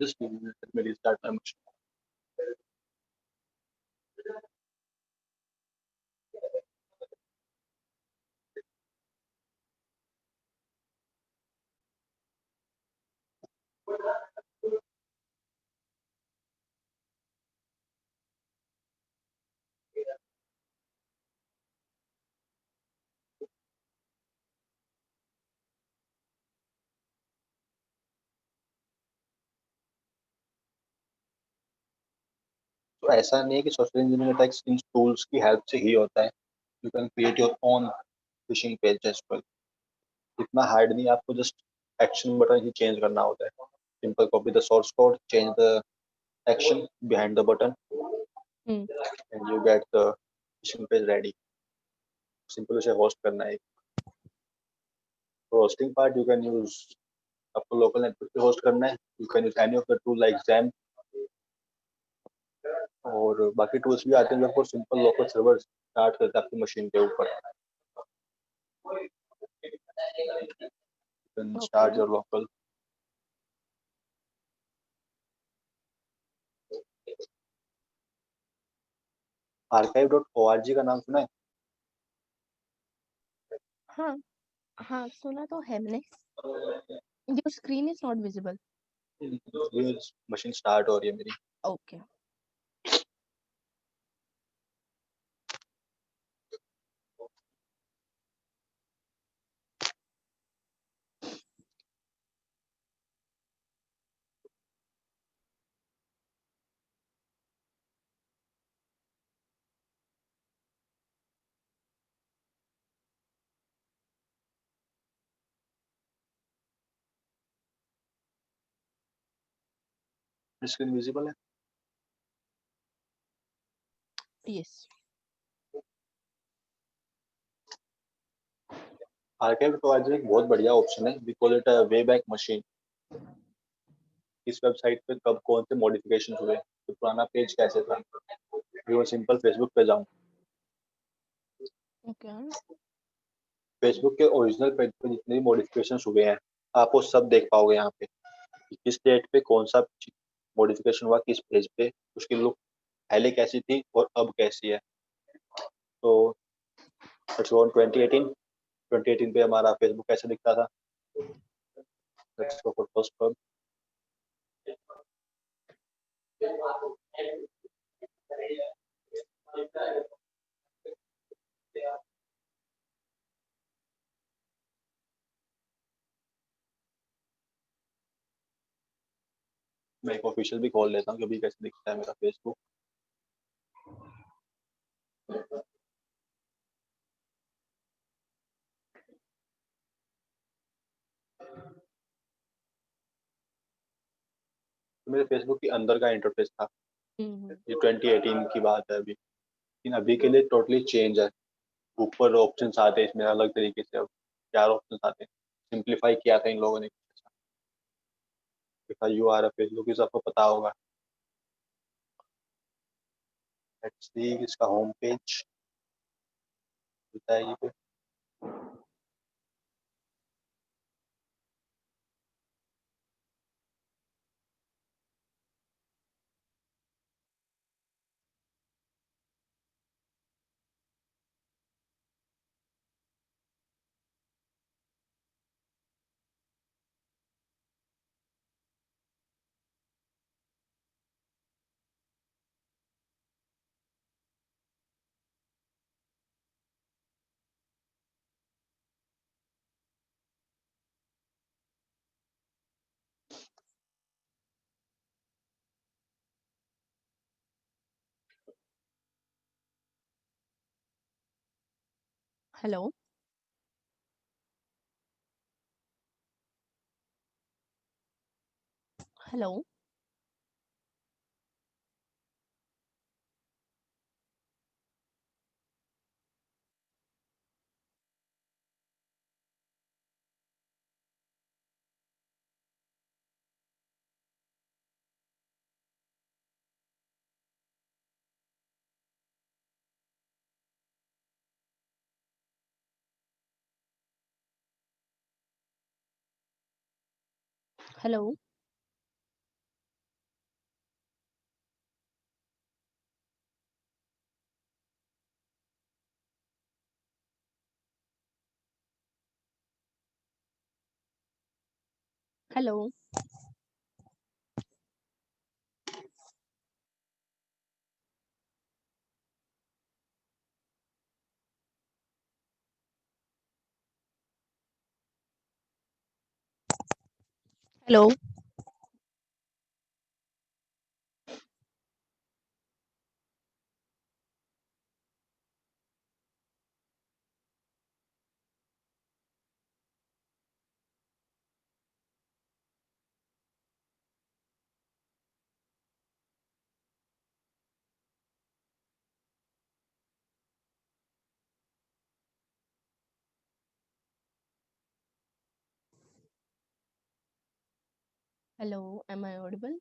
Just give me a minute, मेरी स्टार्ट टाइम। तो ऐसा नहीं है कि सोशल इंजीनियरिंग अटैक्स इन टूल्स की हेल्प से ही होता है। You can create your own phishing page as well. इतना हार्ड नहीं, आपको जस्ट एक्शन बटन ही चेंज करना होता है। Simple copy the source code, change the action behind the button, hmm. and you get the phishing page ready। Simple उसे host करना है। Hosting part you can use, आपको लोकल नेटवर्क पे host करना है, you can use any of the tool like jam, और बाकी tools भी आते हैं जो आपको सिंपल लोकल सर्वर स्टार्ट करते हैं आपकी मशीन के ऊपर। Can okay. Start your local. archive.org का नाम सुना है? हाँ हाँ, सुना तो है मैंने। Your screen is not visible. Machine start हो रही है मेरी। ओके। स्क्रीन विजिबल है। यस। archive.org एक बहुत बढ़िया ऑप्शन है, we call it way back machine. इस वेबसाइट पे कब कौन से मॉडिफिकेशन हुए, तो पुराना पेज कैसे था। मैं सिंपल फेसबुक पे जाऊँ, ओके। फेसबुक के ओरिजिनल पेज पे जितने भी मॉडिफिकेशन हुए हैं आप वो सब देख पाओगे यहाँ पे कि किस डेट पे कौन सा मॉडिफिकेशन हुआ किस पेज पे, उसकी लुक पहले कैसी थी और अब कैसी है। तो लेट्स गो ऑन 2018 पे हमारा फेसबुक कैसे दिखता था। Let's go for first one. मैं एक ऑफिशियल भी खोल लेता हूँ कि अभी कैसे दिखता है मेरा फेसबुक। तो मेरे फेसबुक के अंदर का इंटरफेस था, ये 2018 की बात है अभी, लेकिन अभी के लिए टोटली चेंज है। ऊपर ऑप्शंस आते हैं इसमें अलग तरीके से, अब 4 ऑप्शंस आते हैं, सिंप्लीफाई किया था इन लोगों ने। यू आर फेसबुक इस आपको पता होगा। लेट्स सी इसका होम पेज बताइए पे। Hello. Hello. Hello. Hello. Hello. Hello. Am I audible?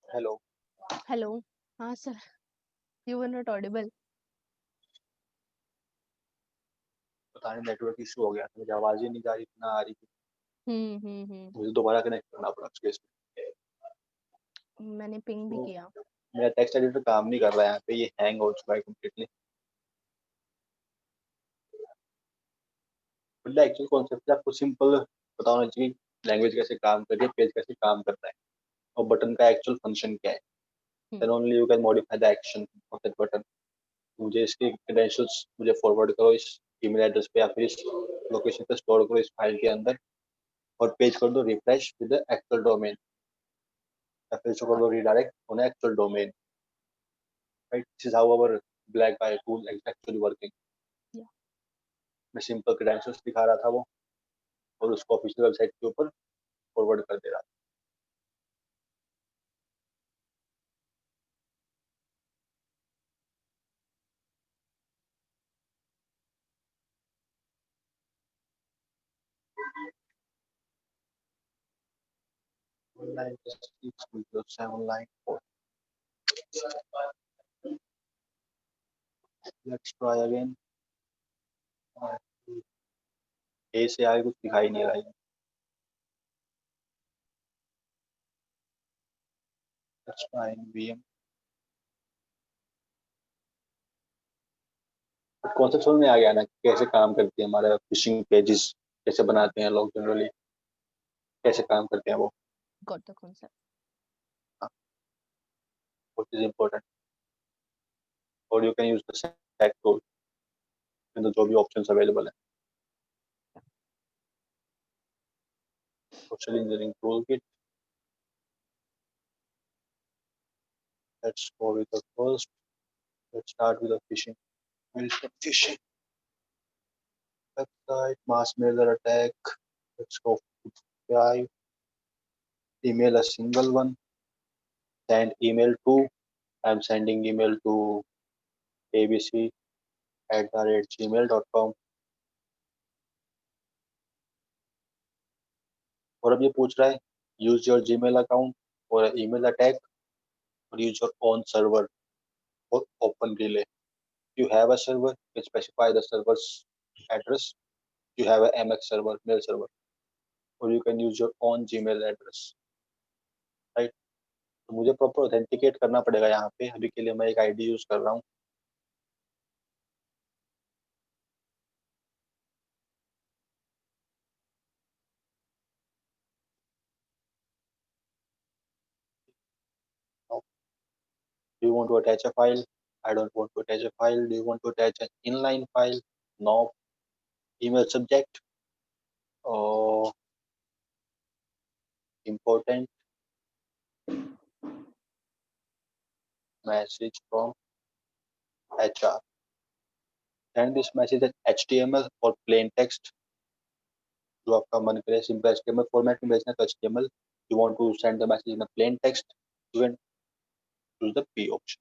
Hello. Hello. हाँ sir, you were not audible. पता नहीं नेटवर्क इशू हो गया था, मुझे आवाज ही नहीं जा रही, इतना आ रही थी। हम्म। मुझे दोबारा कनेक्ट करना पड़ा उसके इसमें। मैंने पिंग भी तो किया। मेरा टेक्स्ट एडिटर काम नहीं कर रहा है यहाँ पे, ये हैंग हो चुका है कम्प्लीटली। मतलब एक्चुअल कॉन्सेप्ट आपको सिंपल पता होना चाहिए, लैंग्वेज कैसे काम कर रही है, पेज कैसे काम करता है, और बटन का एक्चुअल फंक्शन क्या है। Then only you can modify the action of that button. मुझे इसके क्रेडेंशियल्स मुझे फॉरवर्ड करो इस ईमेल एड्रेस पे या फिर इस लोकेशन पे स्टोर करो इस फाइल के अंदर, और पेज कर दो refresh with the actual domain, या फिर इसको कर दो redirect on actual domain. Right, this is how our black by tool is actually working. Yeah. मैं सिंपल क्रेडेंशियल्स दिखा रहा था वो, और उसको ऑफिशियल वेबसाइट के ऊपर फॉरवर्ड कर दे रहा था। Online statistics with your 7 line code. Let's try again. ए से आगे कुछ दिखाई नहीं रहा है। Let's try in VM. Concept समझ में आ गया ना, कैसे काम करती है हमारे फिशिंग पेजेस, कैसे बनाते हैं लोग जनरली, कैसे काम करते हैं वो, Got the concept. What is important. और you can use the stack tool in जो भी ऑप्शंस अवेलेबल है। Social engineering tool kit, let's go with the first, let's start with the phishing. Where is the phishing website? Mass mailer attack. Let's go 5. Email a single one. Send email to. I'm sending email to abc@gmail.com. और अब ये पूछ रहा है use your Gmail account और email attack और use your own server और open relay. You have a server, you specify the server's address. You have a MX server, mail server, or you can use your own Gmail address, right? तो मुझे proper authenticate करना पड़ेगा यहाँ पे। अभी के लिए मैं एक आईडी यूज कर रहा हूँ। Do you want to attach a file? I don't want to attach a file. Do you want to attach an inline file? No. Email subject or important message from HR. Send this message as HTML or plain text. जो आपका मन करे, simple HTML format में भेजना तो HTML. You want to send the message in a plain text, you can choose the P option.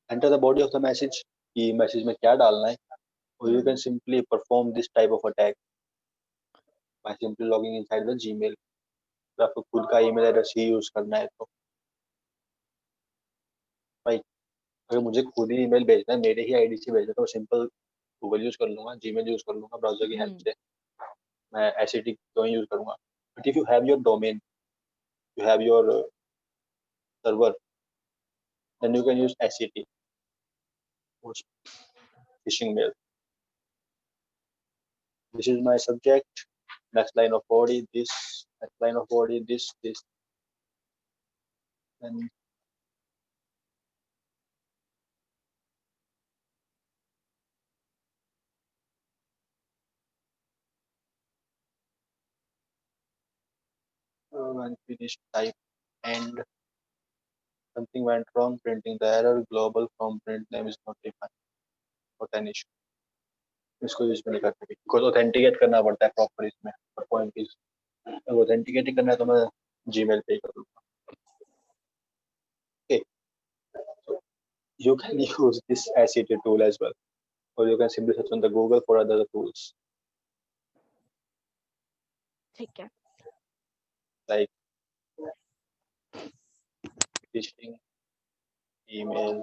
Enter the body of the message कि message में क्या डालना है, or you can simply perform this type of attack by simply logging inside the Gmail. अगर आपको खुद का email address ही use करना है तो भाई, अगर मुझे खुद ही ईमेल भेजना है, मेरे ही आईडी से भेजना है, तो सिंपल गूगल यूज कर लूंगा, जीमेल यूज कर लूंगा ब्राउजर की हेल्प से, मैं एसईटी क्यों यूज करूंगा। But if you have your domain, you have your server, then you can use SET or phishing mail. This is my subject. Next line of body this. Next line of body this. Then when finished, type and something went wrong. Printing the error. Global from print name is not defined. What an issue. इसको use नहीं करते because authenticate करना पड़ता है proper इसमें। Point is, अगर authenticate करना है तो मैं जीमेल पे करूँगा। Okay, so you can use this SET tool as well, or you can simply search on the Google for other tools ठीक है। like phishing email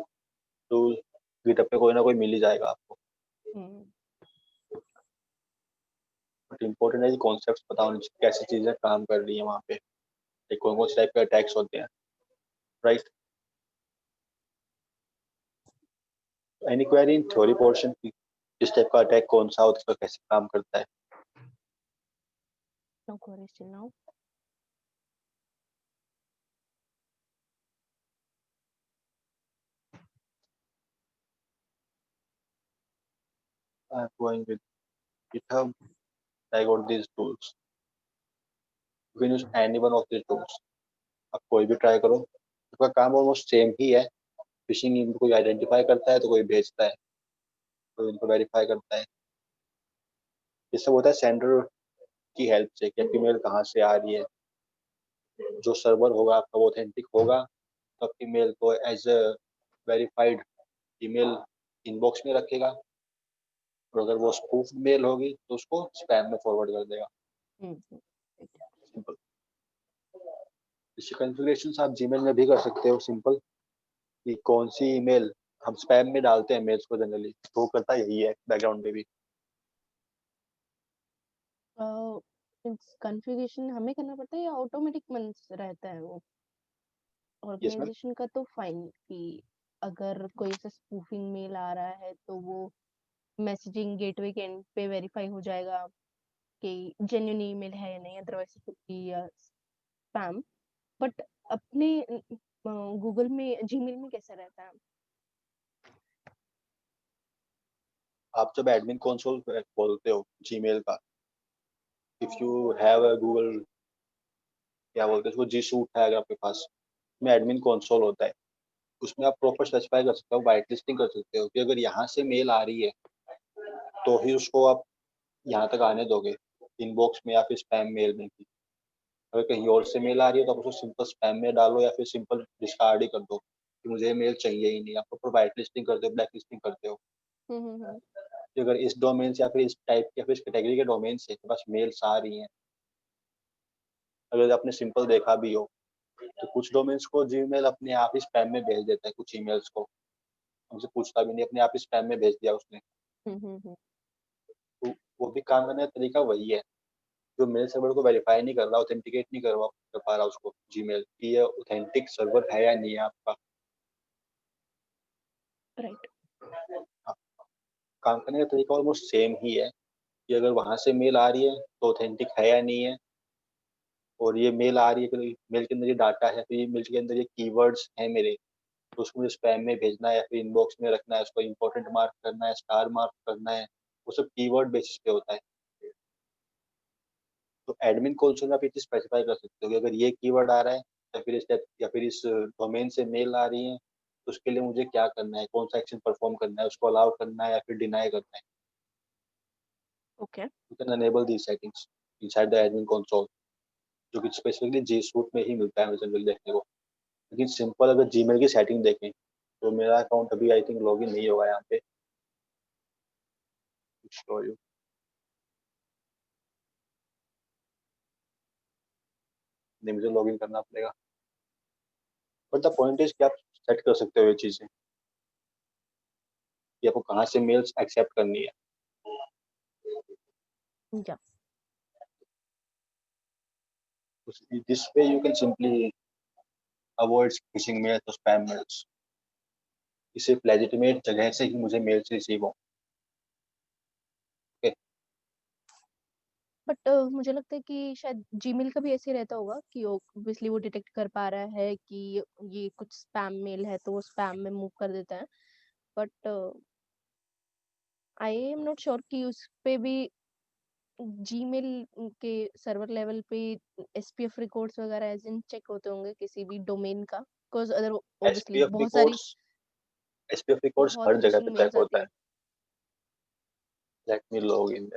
tool। GitHub पे कोई ना कोई मिल ही जाएगा आपको। बट इम्पोर्टेंट है कि कॉन्सेप्ट पता होने चाहिए, कैसी चीजें काम कर रही है वहाँ पे, कौन कौन से टाइप के अटैक्स होते हैं, right. Any query in theory portion की, इस टाइप का अटैक कौन सा होता है, कैसे काम करता है? No queries till now. I'm going with GitHub. I got these tools. You can use any one of these tools. आप कोई भी ट्राई करो, उसका काम ऑलमोस्ट सेम ही है। फिशिंग ईमेल कोई आइडेंटिफाई करता है तो कोई भेजता है, कोई उनको वेरीफाई करता है। ये सब होता है सेंडर की हेल्प से कि आपकी मेल कहाँ से आ रही है। जो सर्वर होगा आपका वो ऑथेंटिक होगा तो आपकी मेल को as a verified email inbox में रखेगा, और अगर वो स्पूफ मेल होगी तो उसको स्पैम में फॉरवर्ड कर देगा। हम्म। सिंपल। इसके कॉन्फ़िगरेशंस आप जीमेल में भी कर सकते हो। सिंपल कि कौन सी ईमेल हम स्पैम में डालते हैं मेल्स को जनरली, तो वो करता यही है बैकग्राउंड में भी। कॉन्फ़िगरेशन हमें करना पड़ता है या ऑटोमेटिक मन रहता है वो? Yes ma'am. ऑर्गेनाइजेशन का तो फाइन कि अगर कोई ऐसा स्पूफिंग मेल आ रहा है तो वो मैसेजिंग गेटवे के एंड पे वेरीफाई हो जाएगा कि जेन्युइन ईमेल है या नहीं, अदरवाइज कुछ स्पैम। बट अपने गूगल में जीमेल में कैसा रहता है? आप जब एडमिन कंसोल खोलते हो जीमेल का, if you have a Google, क्या बोलते हैं उसको, जी सूट है अगर आपके पास, में एडमिन कंसोल होता है, उसमें आप प्रॉपर स्पेसिफाई कर सकते हो, वाइट लिस्टिंग कर सकते हो कि अगर यहाँ से मेल आ रही है तो ही उसको आप यहाँ तक आने दोगे, इनबॉक्स में या फिर स्पैम मेल में भी। अगर कहीं और से मेल आ रही है तो आप उसको सिंपल स्पैम में डालो या फिर सिंपल डिस्कार्ड ही कर दो कि मुझे ये मेल चाहिए ही नहीं। आप प्रॉपर वाइट लिस्टिंग करते हो, ब्लैक लिस्टिंग करते हो हम्म। कि अगर इस डोमेन से या फिर इस टाइप या फिर इस कैटेगरी के डोमेन से बस मेल्स आ रही हैं। अगर आपने सिंपल देखा भी हो तो कुछ डोमेन्स को जीमेल अपने आप ही स्पैम में भेज देता है, कुछ ईमेल्स को हमसे पूछता भी नहीं, अपने आप ही स्पैम में भेज दिया उसने। हम्म। तो वो भी काम करने का तरीका वही है, जो मेल सर्वर को वेरीफाई नहीं कर रहा, ऑथेंटिकेट नहीं कर पा रहा उसको जीमेल कि ये ऑथेंटिक सर्वर है या नहीं है आपका। राइट। हाँ, काम करने का तरीका ऑलमोस्ट सेम ही है कि अगर वहां से मेल आ रही है तो ऑथेंटिक है या नहीं है, और ये मेल आ रही है कि मेल के अंदर ये डाटा है, तो ये मेल के अंदर ये कीवर्ड्स हैं मेरे, तो उसको मुझे स्पैम में भेजना है या फिर इनबॉक्स में रखना है, उसको इंपॉर्टेंट मार्क करना है, स्टार मार्क करना है, वो सब कीवर्ड बेसिस पे होता है। तो एडमिन कंसोल में आप ये चीज स्पेसिफाई कर सकते हो कि अगर ये कीवर्ड आ रहा है या फिर इस डोमेन से मेल आ रही है तो उसके लिए मुझे क्या करना है, कौन सा एक्शन परफॉर्म करना है, उसको अलाउ करना है या फिर डिनाई करना है। Okay. You can enable the settings inside the admin console, जो कि स्पेसिफिकली जी सूट में ही मिलता है जनरली देखने को। लेकिन सिंपल अगर जीमेल की सेटिंग देखें तो मेरा अकाउंट अभी आई थिंक लॉगिन नहीं होगा यहाँ पे, शो यू। नहीं, मुझे लॉगिन करना पड़ेगा। बट द पॉइंट इज कि आप सेट कर सकते हो ये चीजें कि आपको कहाँ से मेल्स एक्सेप्ट करनी है। या this way you can simply avoid phishing mails और स्पैम मेल्स। इसे लेजिटिमेट जगह से ही मुझे मेल्स रिसीव हो। ओके। बट मुझे लगता है कि शायद जीमेल का भी ऐसे रहता होगा कि ऑब्वियसली वो डिटेक्ट कर पा रहा है कि ये कुछ स्पैम मेल है तो वो स्पैम में मूव कर देता है। But I am not sure कि उस पे भी जीमेल के सर्वर लेवल पे एसपीएफ रिकॉर्ड्स वगैरह एज इन चेक होते होंगे किसी भी डोमेन का, because other obviously SPF records, SPF records बहुत हर जगह फिशिंग पे चेक मेल्स आती होता है। हैं। Let me log in.